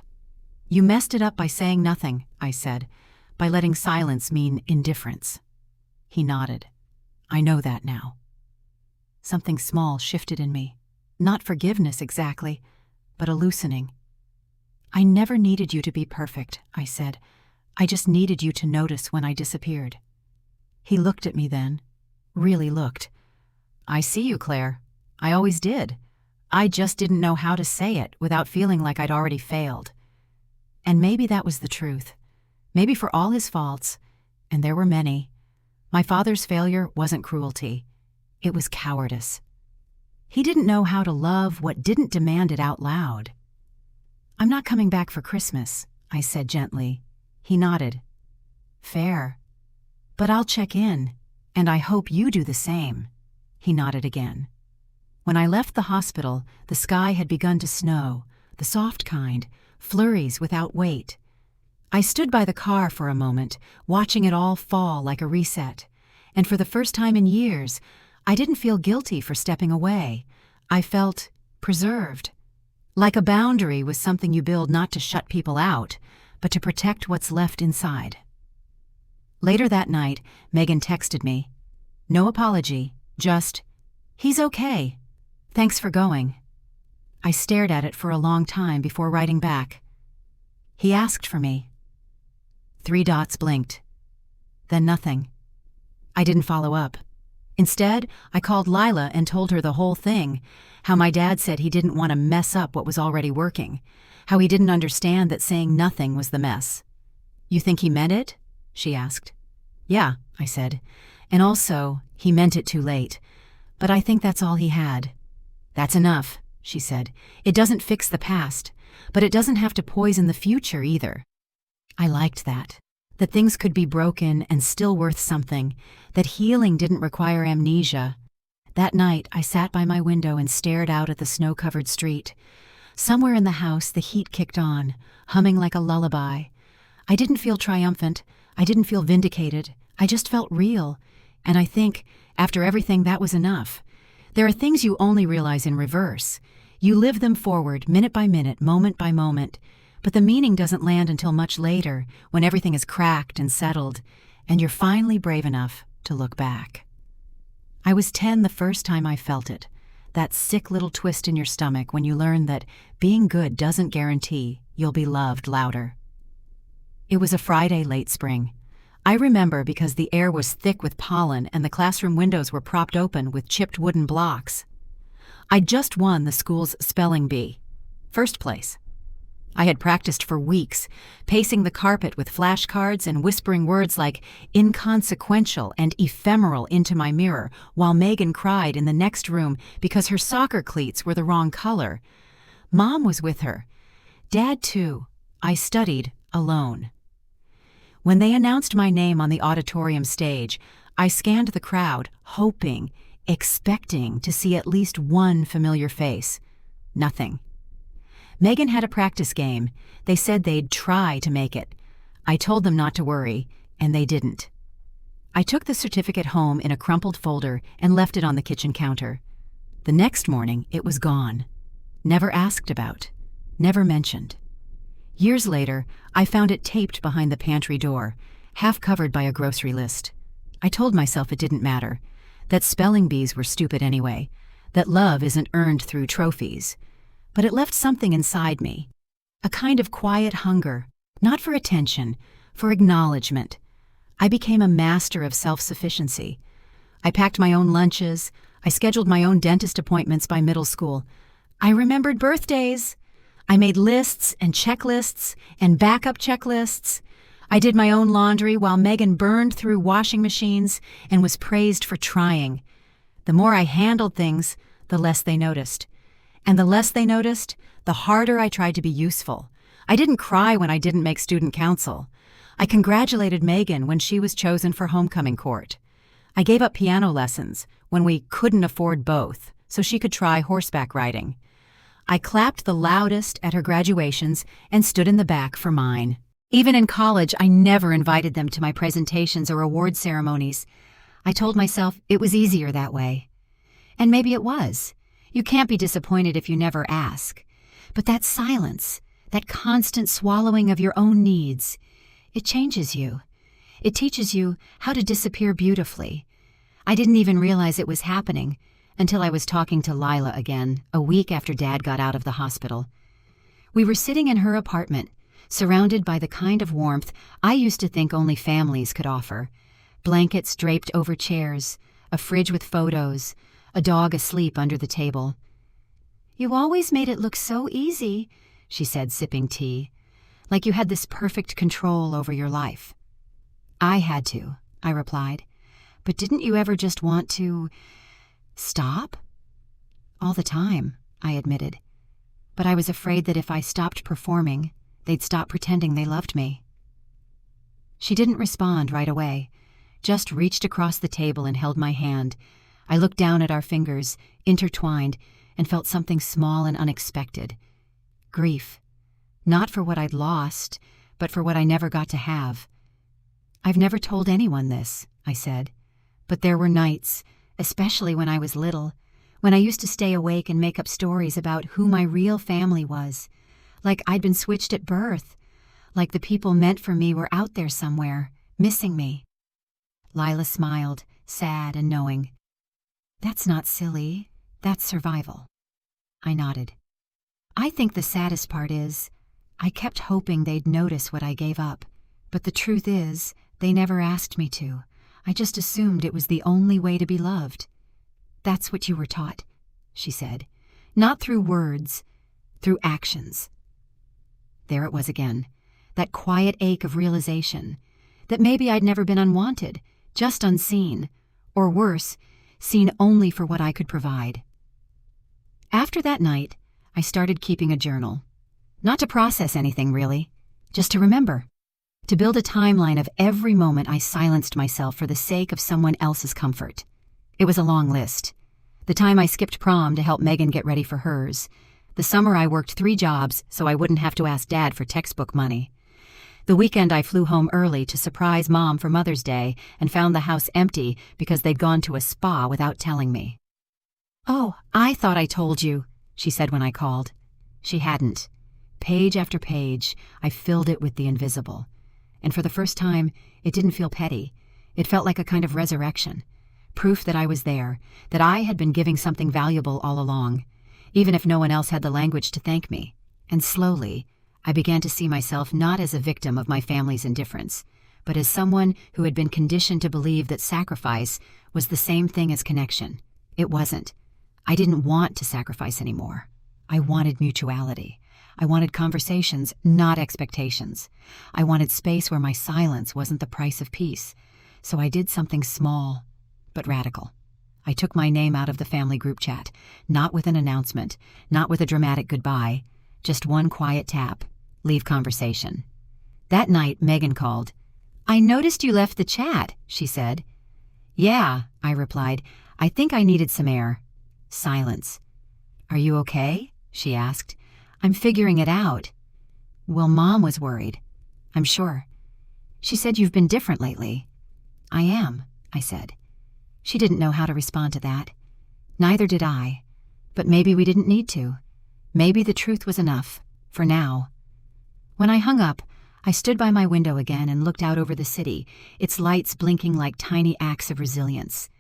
"You messed it up by saying nothing," I said, "by letting silence mean indifference." He nodded. "I know that now." Something small shifted in me. Not forgiveness exactly, but a loosening. "I never needed you to be perfect," I said. "I just needed you to notice when I disappeared." He looked at me then. Really looked. "I see you, Claire. I always did. I just didn't know how to say it without feeling like I'd already failed." And maybe that was the truth. Maybe for all his faults, and there were many, my father's failure wasn't cruelty. It was cowardice. He didn't know how to love what didn't demand it out loud. "I'm not coming back for Christmas," I said gently. He nodded. "Fair. But I'll check in, and I hope you do the same." He nodded again. When I left the hospital, the sky had begun to snow, the soft kind, flurries without weight. I stood by the car for a moment, watching it all fall like a reset, and for the first time in years, I didn't feel guilty for stepping away. I felt preserved. Like a boundary was something you build not to shut people out, but to protect what's left inside. Later that night, Megan texted me. No apology, just, "He's okay. Thanks for going." I stared at it for a long time before writing back. He asked for me. 3 dots blinked. Then nothing. I didn't follow up. Instead, I called Lila and told her the whole thing, how my dad said he didn't want to mess up what was already working, how he didn't understand that saying nothing was the mess. "You think he meant it?" she asked. "Yeah," I said. "And also, he meant it too late. But I think that's all he had." "That's enough," she said. "It doesn't fix the past, but it doesn't have to poison the future either." I liked that things could be broken and still worth something, that healing didn't require amnesia. That night, I sat by my window and stared out at the snow-covered street. Somewhere in the house, the heat kicked on, humming like a lullaby. I didn't feel triumphant. I didn't feel vindicated. I just felt real. And I think, after everything, that was enough. There are things you only realize in reverse. You live them forward, minute by minute, moment by moment. But the meaning doesn't land until much later, when everything is cracked and settled, and you're finally brave enough to look back. I was 10 the first time I felt it, that sick little twist in your stomach when you learn that being good doesn't guarantee you'll be loved louder. It was a Friday late spring. I remember because the air was thick with pollen and the classroom windows were propped open with chipped wooden blocks. I'd just won the school's spelling bee. First place. I had practiced for weeks, pacing the carpet with flashcards and whispering words like inconsequential and ephemeral into my mirror, while Megan cried in the next room because her soccer cleats were the wrong color. Mom was with her. Dad, too. I studied alone. When they announced my name on the auditorium stage, I scanned the crowd, hoping, expecting to see at least one familiar face. Nothing. Megan had a practice game. They said they'd try to make it. I told them not to worry, and they didn't. I took the certificate home in a crumpled folder and left it on the kitchen counter. The next morning, it was gone. Never asked about. Never mentioned. Years later, I found it taped behind the pantry door, half covered by a grocery list. I told myself it didn't matter, that spelling bees were stupid anyway, that love isn't earned through trophies. But it left something inside me, a kind of quiet hunger, not for attention, for acknowledgement. I became a master of self-sufficiency. I packed my own lunches. I scheduled my own dentist appointments by middle school. I remembered birthdays. I made lists and checklists and backup checklists. I did my own laundry while Megan burned through washing machines and was praised for trying. The more I handled things, the less they noticed. And the less they noticed, the harder I tried to be useful. I didn't cry when I didn't make student council. I congratulated Megan when she was chosen for homecoming court. I gave up piano lessons when we couldn't afford both, so she could try horseback riding. I clapped the loudest at her graduations and stood in the back for mine. Even in college, I never invited them to my presentations or award ceremonies. I told myself it was easier that way. And maybe it was. You can't be disappointed if you never ask. But that silence, that constant swallowing of your own needs, it changes you. It teaches you how to disappear beautifully. I didn't even realize it was happening until I was talking to Lila again, a week after Dad got out of the hospital. We were sitting in her apartment, surrounded by the kind of warmth I used to think only families could offer. Blankets draped over chairs, a fridge with photos, a dog asleep under the table. "You always made it look so easy," she said, sipping tea, "like you had this perfect control over your life." "I had to," I replied. "But didn't you ever just want to stop?" "All the time," I admitted. "But I was afraid that if I stopped performing, they'd stop pretending they loved me." She didn't respond right away, just reached across the table and held my hand. I looked down at our fingers, intertwined, and felt something small and unexpected. Grief. Not for what I'd lost, but for what I never got to have. "I've never told anyone this," I said. "But there were nights, especially when I was little, when I used to stay awake and make up stories about who my real family was. Like I'd been switched at birth. Like the people meant for me were out there somewhere, missing me." Lila smiled, sad and knowing. "That's not silly. That's survival." I nodded. I think the saddest part is, I kept hoping they'd notice what I gave up. But the truth is, they never asked me to. I just assumed it was the only way to be loved. That's what you were taught, she said. Not through words, through actions. There it was again, that quiet ache of realization that maybe I'd never been unwanted, just unseen, or worse, seen only for what I could provide. After that night, I started keeping a journal. Not to process anything, really, just to remember. To build a timeline of every moment I silenced myself for the sake of someone else's comfort. It was a long list. The time I skipped prom to help Megan get ready for hers. The summer I worked 3 jobs so I wouldn't have to ask Dad for textbook money. The weekend I flew home early to surprise Mom for Mother's Day and found the house empty because they'd gone to a spa without telling me. "Oh, I thought I told you," she said when I called. She hadn't. Page after page, I filled it with the invisible. And for the first time, it didn't feel petty. It felt like a kind of resurrection. Proof that I was there, that I had been giving something valuable all along, even if no one else had the language to thank me. And slowly, I began to see myself not as a victim of my family's indifference, but as someone who had been conditioned to believe that sacrifice was the same thing as connection. It wasn't. I didn't want to sacrifice anymore. I wanted mutuality. I wanted conversations, not expectations. I wanted space where my silence wasn't the price of peace. So I did something small, but radical. I took my name out of the family group chat, not with an announcement, not with a dramatic goodbye, just one quiet tap. Leave conversation. That night, Megan called. "I noticed you left the chat," she said. "Yeah," I replied. "I think I needed some air." Silence. "Are you okay?" she asked. "I'm figuring it out." Well, Mom was worried. "I'm sure." She said, "You've been different lately." "I am," I said. She didn't know how to respond to that. Neither did I. But maybe we didn't need to. Maybe the truth was enough, for now. When I hung up, I stood by my window again and looked out over the city, its lights blinking like tiny acts of resilience.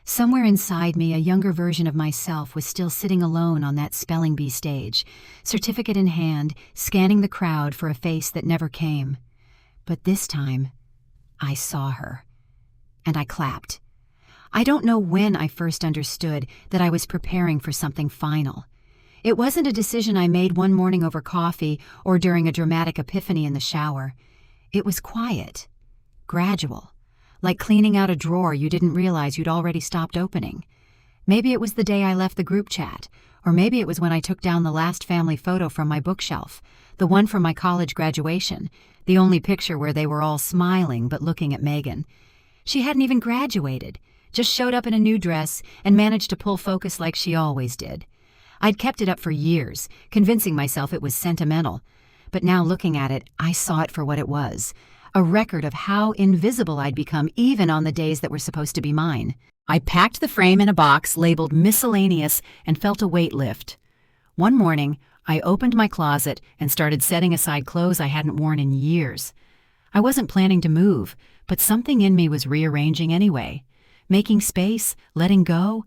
Somewhere inside me, a younger version of myself was still sitting alone on that spelling bee stage, certificate in hand, scanning the crowd for a face that never came. But this time, I saw her. And I clapped. I don't know when I first understood that I was preparing for something final. It wasn't a decision I made one morning over coffee or during a dramatic epiphany in the shower. It was quiet, gradual, like cleaning out a drawer you didn't realize you'd already stopped opening. Maybe it was the day I left the group chat, or maybe it was when I took down the last family photo from my bookshelf, the one from my college graduation, the only picture where they were all smiling but looking at Megan. She hadn't even graduated, just showed up in a new dress and managed to pull focus like she always did. I'd kept it up for years, convincing myself it was sentimental. But now looking at it, I saw it for what it was. A record of how invisible I'd become even on the days that were supposed to be mine. I packed the frame in a box labeled miscellaneous and felt a weight lift. One morning, I opened my closet and started setting aside clothes I hadn't worn in years. I wasn't planning to move, but something in me was rearranging anyway. Making space, letting go,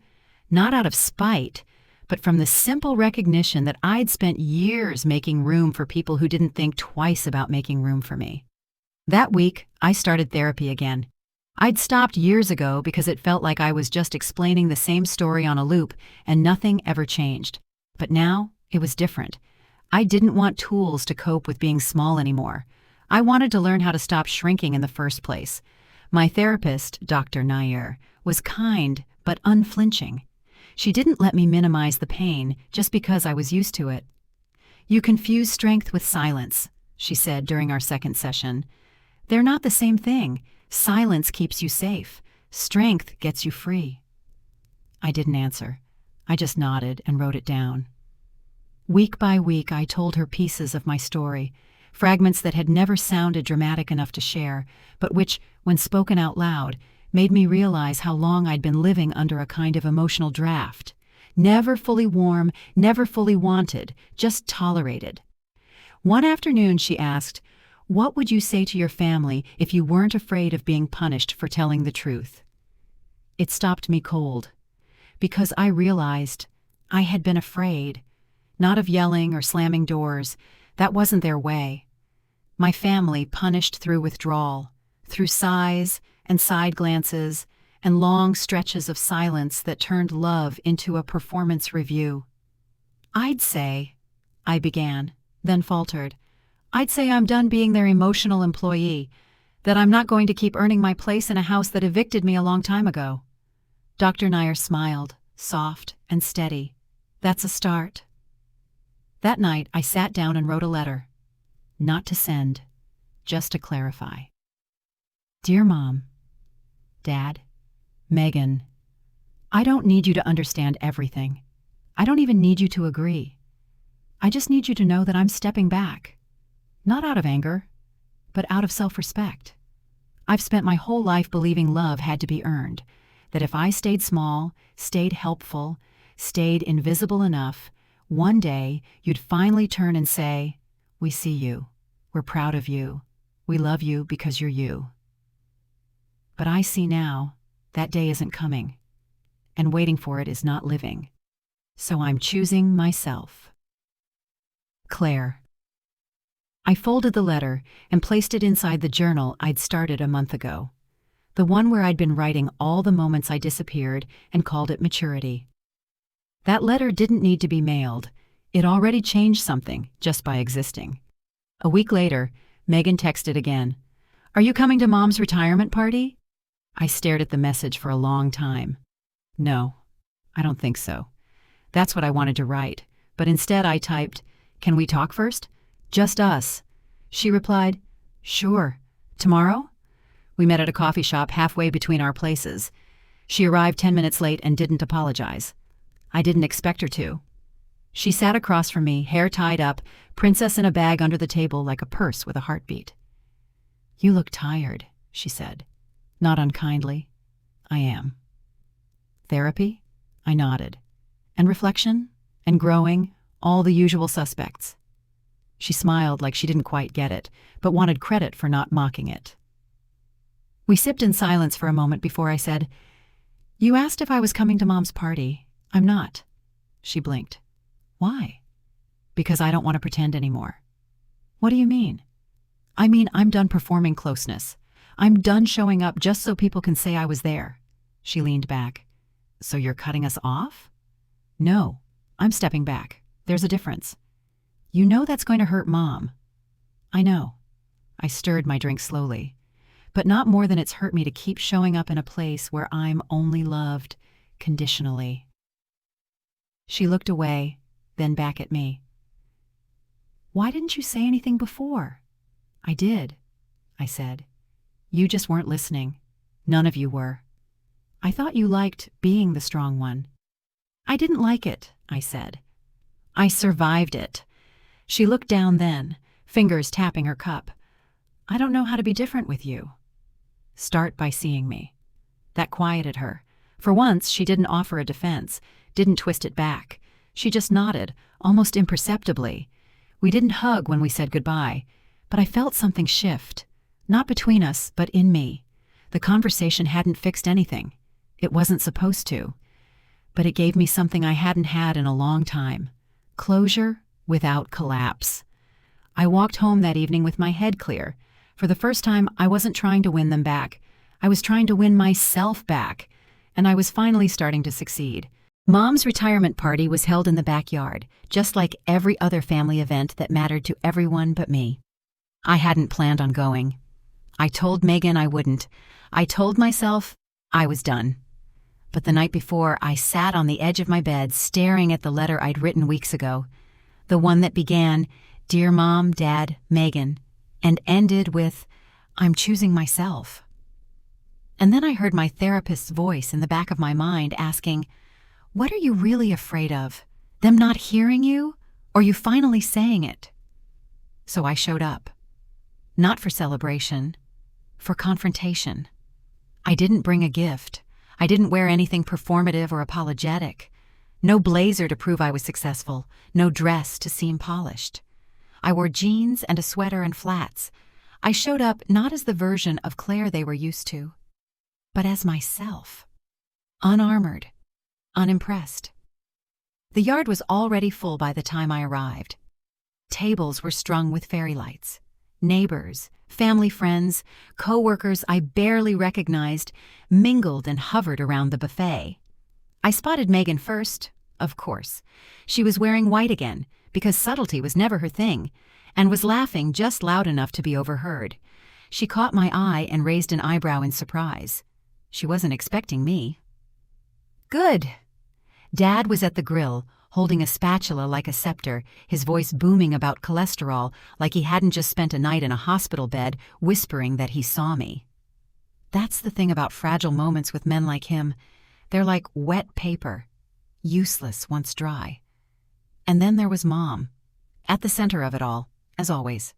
not out of spite, but from the simple recognition that I'd spent years making room for people who didn't think twice about making room for me. That week, I started therapy again. I'd stopped years ago because it felt like I was just explaining the same story on a loop and nothing ever changed. But now, it was different. I didn't want tools to cope with being small anymore. I wanted to learn how to stop shrinking in the first place. My therapist, Dr. Nair, was kind but unflinching. She didn't let me minimize the pain just because I was used to it. "You confuse strength with silence," she said during our second session. "They're not the same thing. Silence keeps you safe. Strength gets you free." I didn't answer. I just nodded and wrote it down. Week by week, I told her pieces of my story, fragments that had never sounded dramatic enough to share, but which, when spoken out loud, made me realize how long I'd been living under a kind of emotional draft. Never fully warm, never fully wanted, just tolerated. One afternoon she asked, "What would you say to your family if you weren't afraid of being punished for telling the truth?" It stopped me cold, because I realized I had been afraid, not of yelling or slamming doors. That wasn't their way. My family punished through withdrawal, through sighs and side glances and long stretches of silence that turned love into a performance review. I'd say, I began, then faltered. I'd say I'm done being their emotional employee, that I'm not going to keep earning my place in a house that evicted me a long time ago. Dr. Nair smiled, soft and steady. That's a start. That night, I sat down and wrote a letter. Not to send, just to clarify. Dear Mom, Dad, Megan, I don't need you to understand everything. I don't even need you to agree. I just need you to know that I'm stepping back. Not out of anger, but out of self-respect. I've spent my whole life believing love had to be earned, that if I stayed small, stayed helpful, stayed invisible enough, one day you'd finally turn and say, "We see you. We're proud of you. We love you because you're you." But I see now that day isn't coming, and waiting for it is not living. So I'm choosing myself. Claire. I folded the letter and placed it inside the journal I'd started a month ago, the one where I'd been writing all the moments I disappeared and called it maturity. That letter didn't need to be mailed. It already changed something just by existing. A week later, Megan texted again. "Are you coming to Mom's retirement party?" I stared at the message for a long time. No, I don't think so. That's what I wanted to write, but instead I typed, "Can we talk first? Just us." She replied, "Sure. Tomorrow?" We met at a coffee shop halfway between our places. She arrived 10 minutes late and didn't apologize. I didn't expect her to. She sat across from me, hair tied up, princess in a bag under the table like a purse with a heartbeat. "You look tired," she said. Not unkindly. "I am." "Therapy?" I nodded. "And reflection? And growing? All the usual suspects." She smiled like she didn't quite get it, but wanted credit for not mocking it. We sipped in silence for a moment before I said, "You asked if I was coming to Mom's party. I'm not." She blinked. "Why?" "Because I don't want to pretend anymore." "What do you mean?" "I mean, I'm done performing closeness. I'm done showing up just so people can say I was there." She leaned back. "So you're cutting us off?" "No, I'm stepping back. There's a difference." "You know that's going to hurt Mom." "I know." I stirred my drink slowly. "But not more than it's hurt me to keep showing up in a place where I'm only loved conditionally." She looked away, then back at me. "Why didn't you say anything before?" "I did," I said. "You just weren't listening. None of you were. I thought you liked being the strong one." "I didn't like it," I said. "I survived it." She looked down then, fingers tapping her cup. "I don't know how to be different with you." "Start by seeing me." That quieted her. For once, she didn't offer a defense, didn't twist it back. She just nodded, almost imperceptibly. We didn't hug when we said goodbye, but I felt something shift. Not between us, but in me. The conversation hadn't fixed anything. It wasn't supposed to. But it gave me something I hadn't had in a long time. Closure without collapse. I walked home that evening with my head clear. For the first time, I wasn't trying to win them back. I was trying to win myself back. And I was finally starting to succeed. Mom's retirement party was held in the backyard, just like every other family event that mattered to everyone but me. I hadn't planned on going. I told Megan I wouldn't. I told myself I was done. But the night before, I sat on the edge of my bed staring at the letter I'd written weeks ago. The one that began, "Dear Mom, Dad, Megan," and ended with, "I'm choosing myself." And then I heard my therapist's voice in the back of my mind asking, "What are you really afraid of? Them not hearing you? Or you finally saying it?" So I showed up. Not for celebration, for confrontation. I didn't bring a gift. I didn't wear anything performative or apologetic. No blazer to prove I was successful, no dress to seem polished. I wore jeans and a sweater and flats. I showed up not as the version of Claire they were used to, but as myself. Unarmored, unimpressed. The yard was already full by the time I arrived. Tables were strung with fairy lights. Neighbors, family friends, co-workers I barely recognized mingled and hovered around the buffet. I spotted Megan first, of course. She was wearing white again, because subtlety was never her thing, and was laughing just loud enough to be overheard. She caught my eye and raised an eyebrow in surprise. She wasn't expecting me. "Good." Dad was at the grill, holding a spatula like a scepter, his voice booming about cholesterol like he hadn't just spent a night in a hospital bed whispering that he saw me. That's the thing about fragile moments with men like him. They're like wet paper, useless once dry. And then there was Mom, at the center of it all, as always,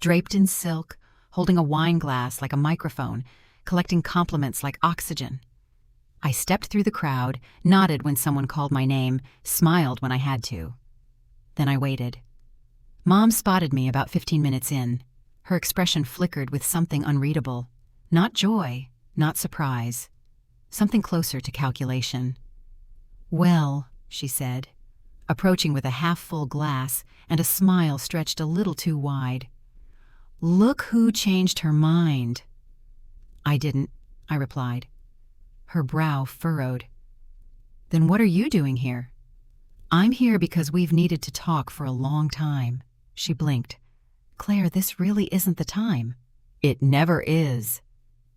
draped in silk, holding a wine glass like a microphone, collecting compliments like oxygen. I stepped through the crowd, nodded when someone called my name, smiled when I had to. Then I waited. Mom spotted me about 15 minutes in. Her expression flickered with something unreadable. Not joy, not surprise. Something closer to calculation. "Well," she said, approaching with a half-full glass and a smile stretched a little too wide. "Look who changed her mind." "I didn't," I replied. Her brow furrowed. "Then what are you doing here?" "I'm here because we've needed to talk for a long time." She blinked. "Claire, this really isn't the time." "It never is."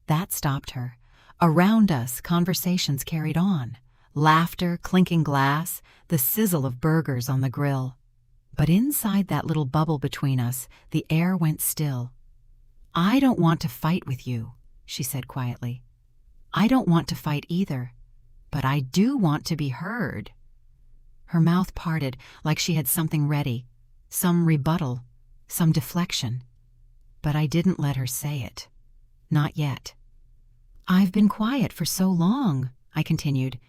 That stopped her. Around us, conversations carried on. Laughter, clinking glass, the sizzle of burgers on the grill. But inside that little bubble between us, the air went still. "I don't want to fight with you," she said quietly. "I don't want to fight either, but I do want to be heard." Her mouth parted like she had something ready, some rebuttal, some deflection. But I didn't let her say it. Not yet. "I've been quiet for so long," I continued.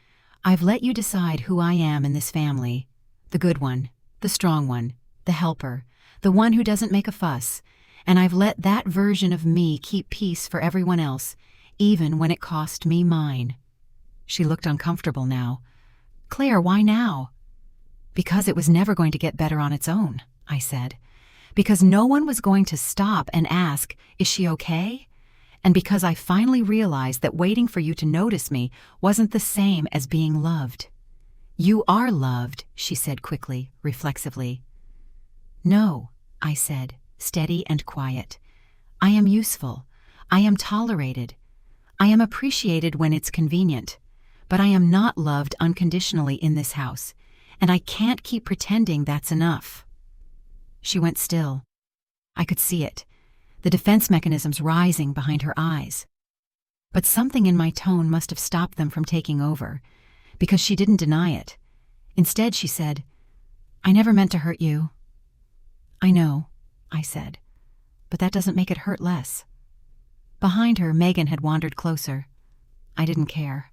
"I've let you decide who I am in this family. The good one, the strong one, the helper, the one who doesn't make a fuss. And I've let that version of me keep peace for everyone else, even when it cost me mine." She looked uncomfortable now. "Claire, why now?" "Because it was never going to get better on its own," I said. "Because no one was going to stop and ask, 'Is she okay?' And because I finally realized that waiting for you to notice me wasn't the same as being loved." "You are loved," she said quickly, reflexively. "No," I said, steady and quiet. "I am useful. I am tolerated. I am appreciated when it's convenient. But I am not loved unconditionally in this house, and I can't keep pretending that's enough." She went still. I could see it, the defense mechanisms rising behind her eyes. But something in my tone must have stopped them from taking over, because she didn't deny it. Instead, she said, "I never meant to hurt you." "I know," I said, "but that doesn't make it hurt less." Behind her, Megan had wandered closer. I didn't care.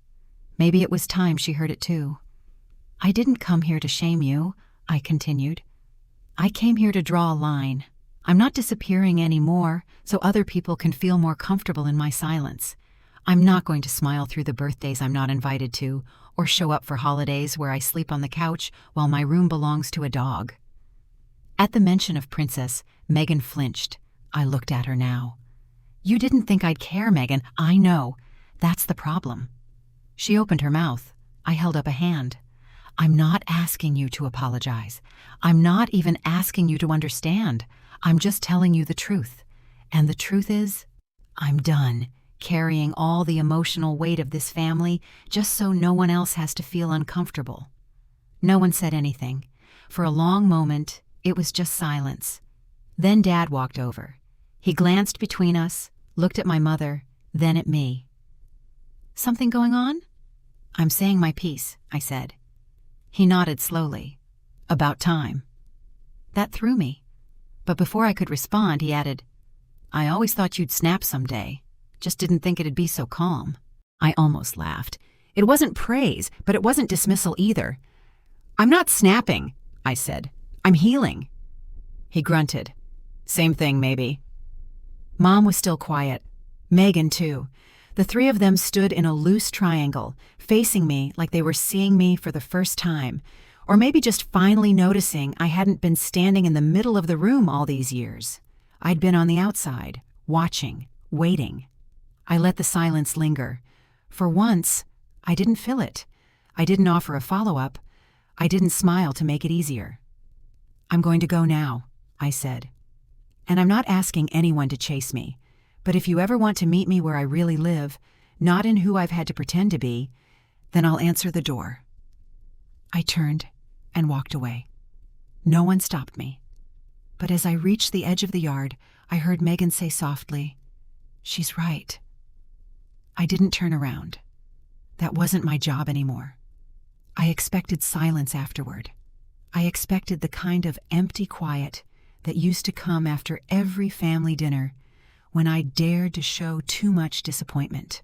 Maybe it was time she heard it too. "I didn't come here to shame you," I continued. "I came here to draw a line. I'm not disappearing anymore, so other people can feel more comfortable in my silence. I'm not going to smile through the birthdays I'm not invited to, or show up for holidays where I sleep on the couch while my room belongs to a dog." At the mention of Princess, Megan flinched. I looked at her now. "You didn't think I'd care, Megan. I know. That's the problem." She opened her mouth. I held up a hand. "I'm not asking you to apologize. I'm not even asking you to understand. I'm just telling you the truth. And the truth is, I'm done carrying all the emotional weight of this family just so no one else has to feel uncomfortable." No one said anything. For a long moment, it was just silence. Then Dad walked over. He glanced between us, looked at my mother, then at me. "Something going on?" "I'm saying my piece," I said. He nodded slowly. "About time." That threw me. But before I could respond, he added, "I always thought you'd snap someday. Just didn't think it'd be so calm." I almost laughed. It wasn't praise, but it wasn't dismissal either. "I'm not snapping," I said. "I'm healing." He grunted. "Same thing, maybe." Mom was still quiet. Megan, too. The three of them stood in a loose triangle, facing me like they were seeing me for the first time, Or maybe just finally noticing I hadn't been standing in the middle of the room all these years. I'd been on the outside, watching, waiting. I let the silence linger. For once, I didn't fill it. I didn't offer a follow-up. I didn't smile to make it easier. "I'm going to go now," I said. "And I'm not asking anyone to chase me. But if you ever want to meet me where I really live, not in who I've had to pretend to be, then I'll answer the door." I turned and walked away. No one stopped me. But as I reached the edge of the yard, I heard Megan say softly, "She's right." I didn't turn around. That wasn't my job anymore. I expected silence afterward. I expected the kind of empty quiet that used to come after every family dinner when I dared to show too much disappointment.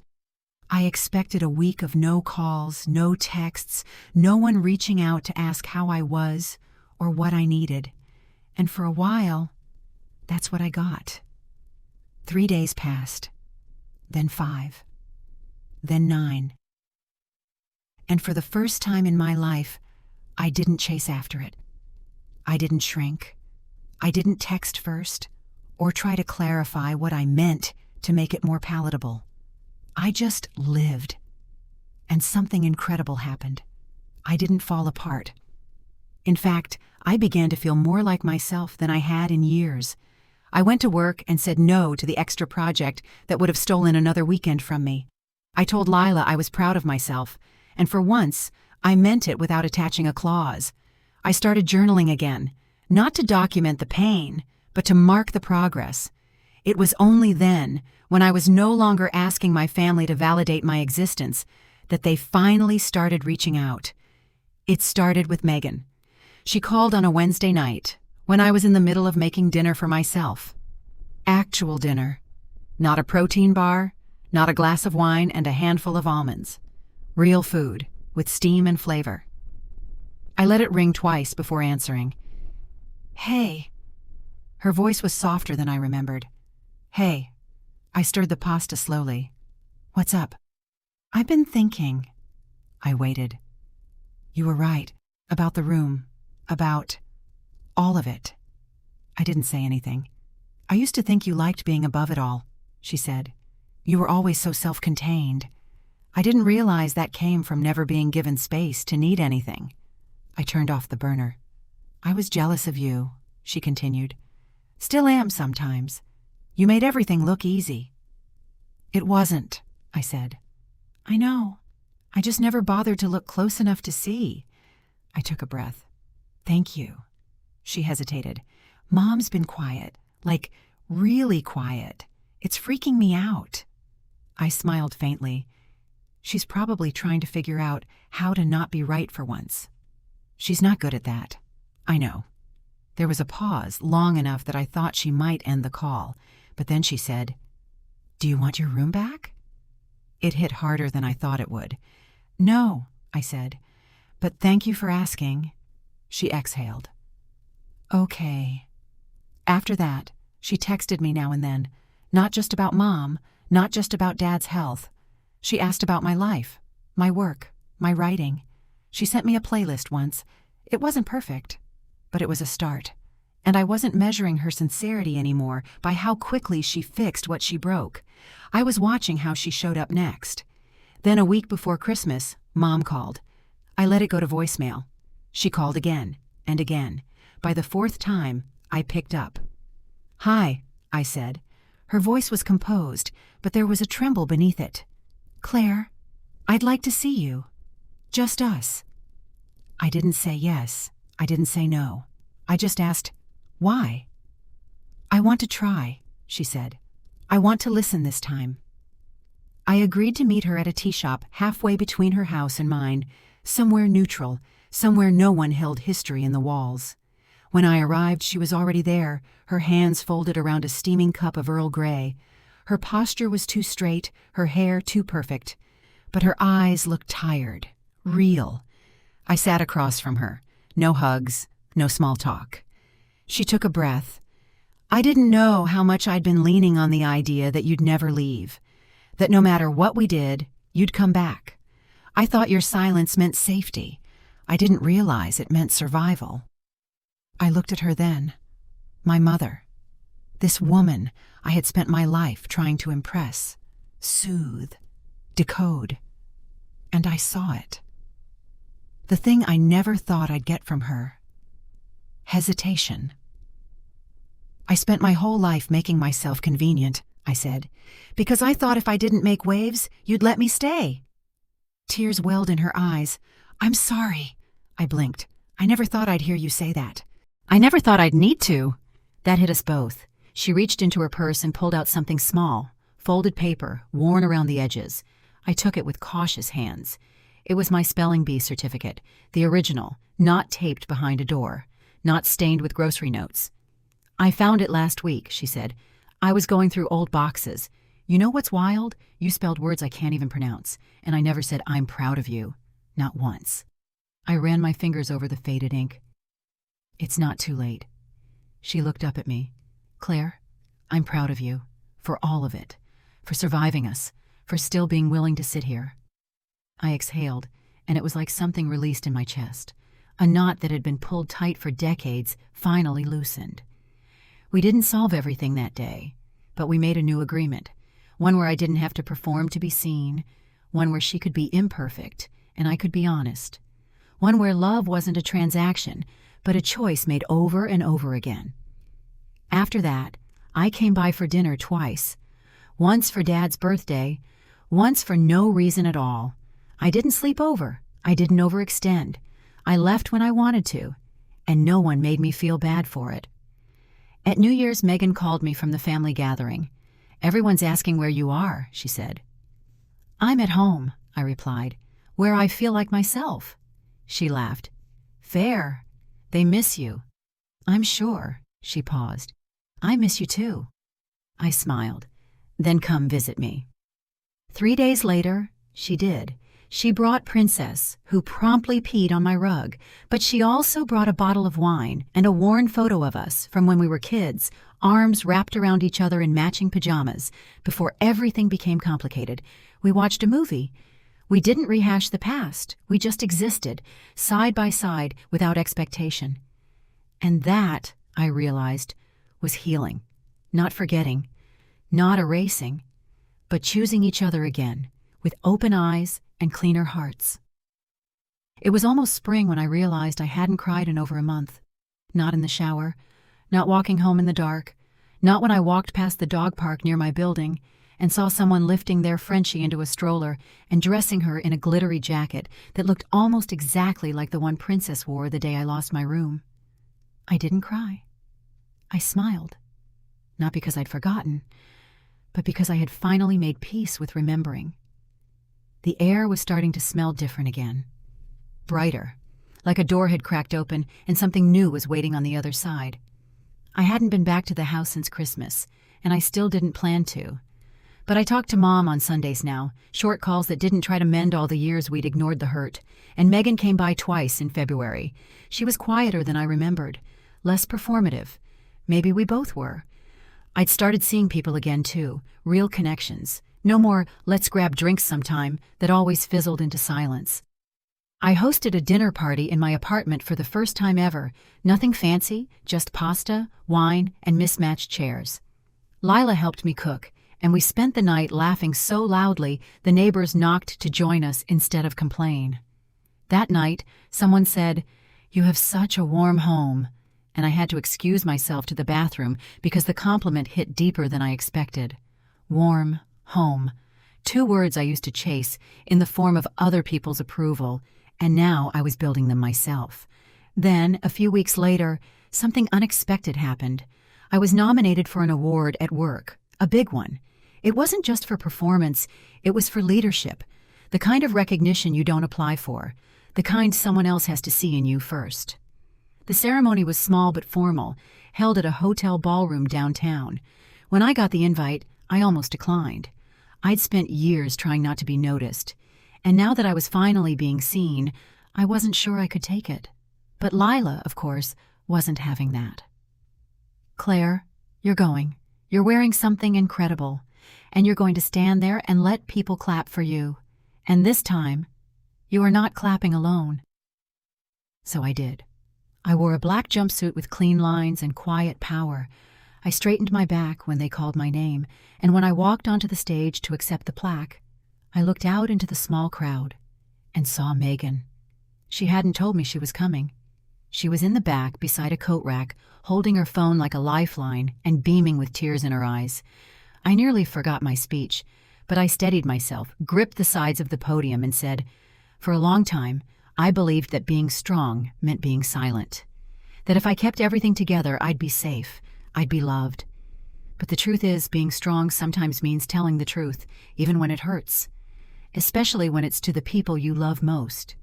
I expected a week of no calls, no texts, no one reaching out to ask how I was or what I needed. And for a while, that's what I got. 3 days passed, then 5, then 9. And for the first time in my life, I didn't chase after it. I didn't shrink. I didn't text first or try to clarify what I meant to make it more palatable. I just lived. And something incredible happened. I didn't fall apart. In fact, I began to feel more like myself than I had in years. I went to work and said no to the extra project that would have stolen another weekend from me. I told Lila I was proud of myself, and for once, I meant it without attaching a clause. I started journaling again, not to document the pain, but to mark the progress. It was only then, when I was no longer asking my family to validate my existence, that they finally started reaching out. It started with Megan. She called on a Wednesday night, when I was in the middle of making dinner for myself. Actual dinner. Not a protein bar, not a glass of wine and a handful of almonds. Real food, with steam and flavor. I let it ring twice before answering. "Hey." Her voice was softer than I remembered. "Hey." I stirred the pasta slowly. "What's up?" "I've been thinking." I waited. "You were right. About the room. About all of it." I didn't say anything. "I used to think you liked being above it all," she said. "You were always so self-contained. I didn't realize that came from never being given space to need anything." I turned off the burner. "I was jealous of you," she continued. "Still am sometimes. You made everything look easy." "It wasn't," I said. "I know. I just never bothered to look close enough to see." I took a breath. "Thank you." She hesitated. "Mom's been quiet, like really quiet. It's freaking me out." I smiled faintly. She's probably trying to figure out how to not be right for once. She's not good at that. I know. There was a pause, long enough that I thought she might end the call, but then she said, "Do you want your room back?" It hit harder than I thought it would. "No," I said, "but thank you for asking." She exhaled. "Okay." After that, she texted me now and then, not just about Mom, not just about Dad's health. She asked about my life, my work, my writing. She sent me a playlist once. It wasn't perfect, but it was a start. And I wasn't measuring her sincerity anymore by how quickly she fixed what she broke. I was watching how she showed up next. Then a week before Christmas, Mom called. I let it go to voicemail. She called again and again. By the 4th time, I picked up. "Hi," I said. Her voice was composed, but there was a tremble beneath it. "Claire, I'd like to see you. Just us." I didn't say yes. I didn't say no. I just asked, "Why?" "I want to try," she said. "I want to listen this time." I agreed to meet her at a tea shop halfway between her house and mine, somewhere neutral, somewhere no one held history in the walls. When I arrived, she was already there, her hands folded around a steaming cup of Earl Grey. Her posture was too straight, her hair too perfect, but her eyes looked tired, real. I sat across from her. No hugs, no small talk. She took a breath. "I didn't know how much I'd been leaning on the idea that you'd never leave, that no matter what we did, you'd come back. I thought your silence meant safety. I didn't realize it meant survival. I looked at her then. My mother. This woman I had spent my life trying to impress, soothe, decode. And I saw it. The thing I never thought I'd get from her. Hesitation. I spent my whole life making myself convenient, I said, because I thought if I didn't make waves, you'd let me stay. Tears welled in her eyes. I'm sorry, I blinked. I never thought I'd hear you say that. I never thought I'd need to. That hit us both. She reached into her purse and pulled out something small, folded paper, worn around the edges. I took it with cautious hands. It was my spelling bee certificate, the original, not taped behind a door, not stained with grocery notes. I found it last week, she said. I was going through old boxes. You know what's wild? You spelled words I can't even pronounce, and I never said I'm proud of you. Not once. I ran my fingers over the faded ink. It's not too late. She looked up at me. Claire, I'm proud of you. For all of it. For surviving us. For still being willing to sit here. I exhaled, and it was like something released in my chest. A knot that had been pulled tight for decades finally loosened. We didn't solve everything that day, but we made a new agreement. One where I didn't have to perform to be seen. One where she could be imperfect, and I could be honest. One where love wasn't a transaction, but a choice made over and over again. After that, I came by for dinner twice. Once for Dad's birthday, once for no reason at all. I didn't sleep over. I didn't overextend. I left when I wanted to, and no one made me feel bad for it. At New Year's, Megan called me from the family gathering. Everyone's asking where you are, she said. I'm at home, I replied, where I feel like myself. She laughed. Fair. They miss you. I'm sure, she paused. I miss you too. I smiled. Then come visit me. 3 days later, she did. She brought Princess, who promptly peed on my rug, but she also brought a bottle of wine and a worn photo of us from when we were kids, arms wrapped around each other in matching pajamas. Before everything became complicated, we watched a movie. We didn't rehash the past. We just existed, side by side, without expectation. And that, I realized, was healing. Not forgetting, not erasing, but choosing each other again, with open eyes and cleaner hearts. It was almost spring when I realized I hadn't cried in over a month. Not in the shower, not walking home in the dark, not when I walked past the dog park near my building and saw someone lifting their Frenchie into a stroller and dressing her in a glittery jacket that looked almost exactly like the one Princess wore the day I lost my room. I didn't cry. I smiled. Not because I'd forgotten, but because I had finally made peace with remembering. The air was starting to smell different again. Brighter, like a door had cracked open and something new was waiting on the other side. I hadn't been back to the house since Christmas, and I still didn't plan to. But I talked to Mom on Sundays now, short calls that didn't try to mend all the years we'd ignored the hurt, and Megan came by twice in February. She was quieter than I remembered, less performative. Maybe we both were. I'd started seeing people again too, real connections. No more, let's grab drinks sometime, that always fizzled into silence. I hosted a dinner party in my apartment for the first time ever. Nothing fancy, just pasta, wine, and mismatched chairs. Lila helped me cook, and we spent the night laughing so loudly the neighbors knocked to join us instead of complain. That night, someone said, "You have such a warm home," and I had to excuse myself to the bathroom because the compliment hit deeper than I expected. Warm. Home. 2 words I used to chase in the form of other people's approval, and now I was building them myself. Then, a few weeks later, something unexpected happened. I was nominated for an award at work, a big one. It wasn't just for performance, it was for leadership, the kind of recognition you don't apply for, the kind someone else has to see in you first. The ceremony was small but formal, held at a hotel ballroom downtown. When I got the invite, I almost declined. I'd spent years trying not to be noticed, and now that I was finally being seen, I wasn't sure I could take it. But Lila, of course, wasn't having that. Claire, you're going. You're wearing something incredible, and you're going to stand there and let people clap for you. And this time, you are not clapping alone. So I did. I wore a black jumpsuit with clean lines and quiet power. I straightened my back when they called my name, and when I walked onto the stage to accept the plaque, I looked out into the small crowd and saw Megan. She hadn't told me she was coming. She was in the back beside a coat rack, holding her phone like a lifeline and beaming with tears in her eyes. I nearly forgot my speech, but I steadied myself, gripped the sides of the podium, and said, "For a long time, I believed that being strong meant being silent. That if I kept everything together, I'd be safe, I'd be loved. But the truth is, being strong sometimes means telling the truth, even when it hurts. Especially when it's to the people you love most.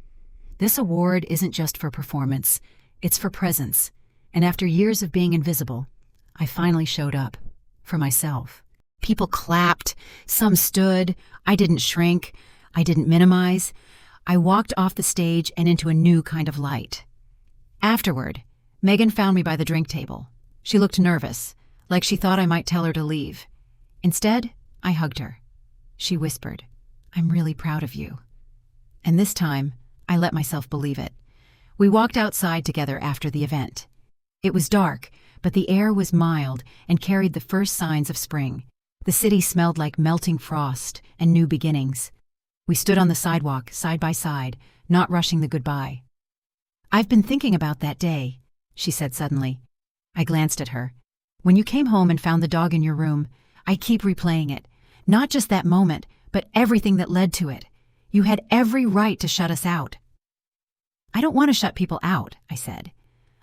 This award isn't just for performance, it's for presence. And after years of being invisible, I finally showed up. For myself. People clapped, some stood. I didn't shrink, I didn't minimize. I walked off the stage and into a new kind of light. Afterward, Megan found me by the drink table. She looked nervous, like she thought I might tell her to leave. Instead, I hugged her. She whispered, "I'm really proud of you." And this time, I let myself believe it. We walked outside together after the event. It was dark, but the air was mild and carried the first signs of spring. The city smelled like melting frost and new beginnings. We stood on the sidewalk, side by side, not rushing the goodbye. "I've been thinking about that day," she said suddenly. I glanced at her. "When you came home and found the dog in your room, I keep replaying it. Not just that moment, but everything that led to it. You had every right to shut us out." "I don't want to shut people out," I said.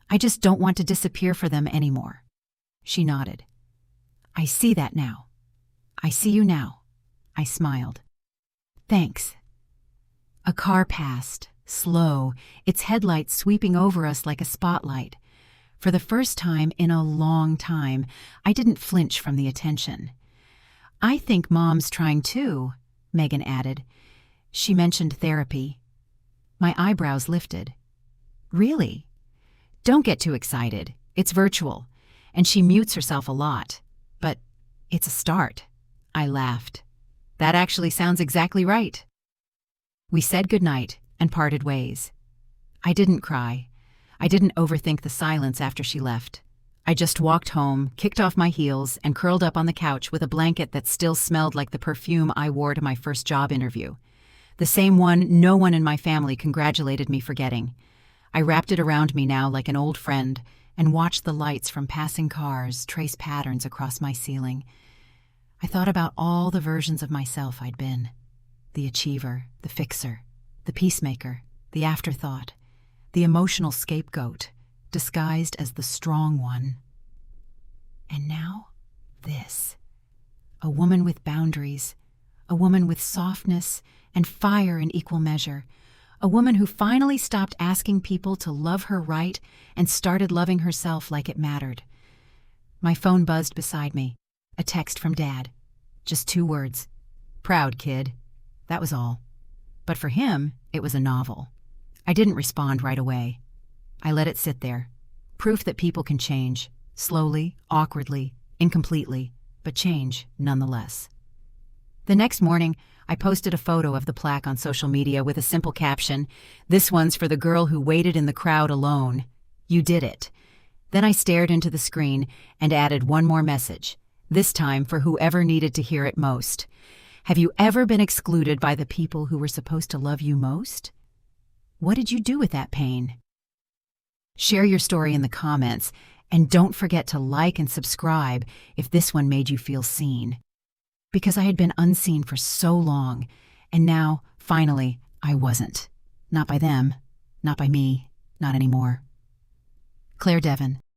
"I just don't want to disappear for them anymore." She nodded. "I see that now. I see you now." I smiled. "Thanks." A car passed, slow, its headlights sweeping over us like a spotlight. For the first time in a long time, I didn't flinch from the attention. "I think Mom's trying too," Megan added. She mentioned therapy. My eyebrows lifted. "Really? Don't get too excited. It's virtual, and she mutes herself a lot. But it's a start." I laughed. "That actually sounds exactly right." We said goodnight and parted ways. I didn't cry. I didn't overthink the silence after she left. I just walked home, kicked off my heels, and curled up on the couch with a blanket that still smelled like the perfume I wore to my first job interview. The same one no one in my family congratulated me for getting. I wrapped it around me now like an old friend and watched the lights from passing cars trace patterns across my ceiling. I thought about all the versions of myself I'd been. The achiever, the fixer, the peacemaker, the afterthought, the emotional scapegoat, disguised as the strong one. And now, this. A woman with boundaries, a woman with softness and fire in equal measure, a woman who finally stopped asking people to love her right and started loving herself like it mattered. My phone buzzed beside me. A text from Dad. Just 2 words. "Proud, kid." That was all. But for him, it was a novel. I didn't respond right away. I let it sit there. Proof that people can change. Slowly, awkwardly, incompletely, but change nonetheless. The next morning, I posted a photo of the plaque on social media with a simple caption, "This one's for the girl who waited in the crowd alone. You did it." Then I stared into the screen and added one more message, this time for whoever needed to hear it most. Have you ever been excluded by the people who were supposed to love you most? What did you do with that pain? Share your story in the comments, and don't forget to like and subscribe if this one made you feel seen. Because I had been unseen for so long, and now, finally, I wasn't. Not by them, not by me, not anymore. Claire Devon.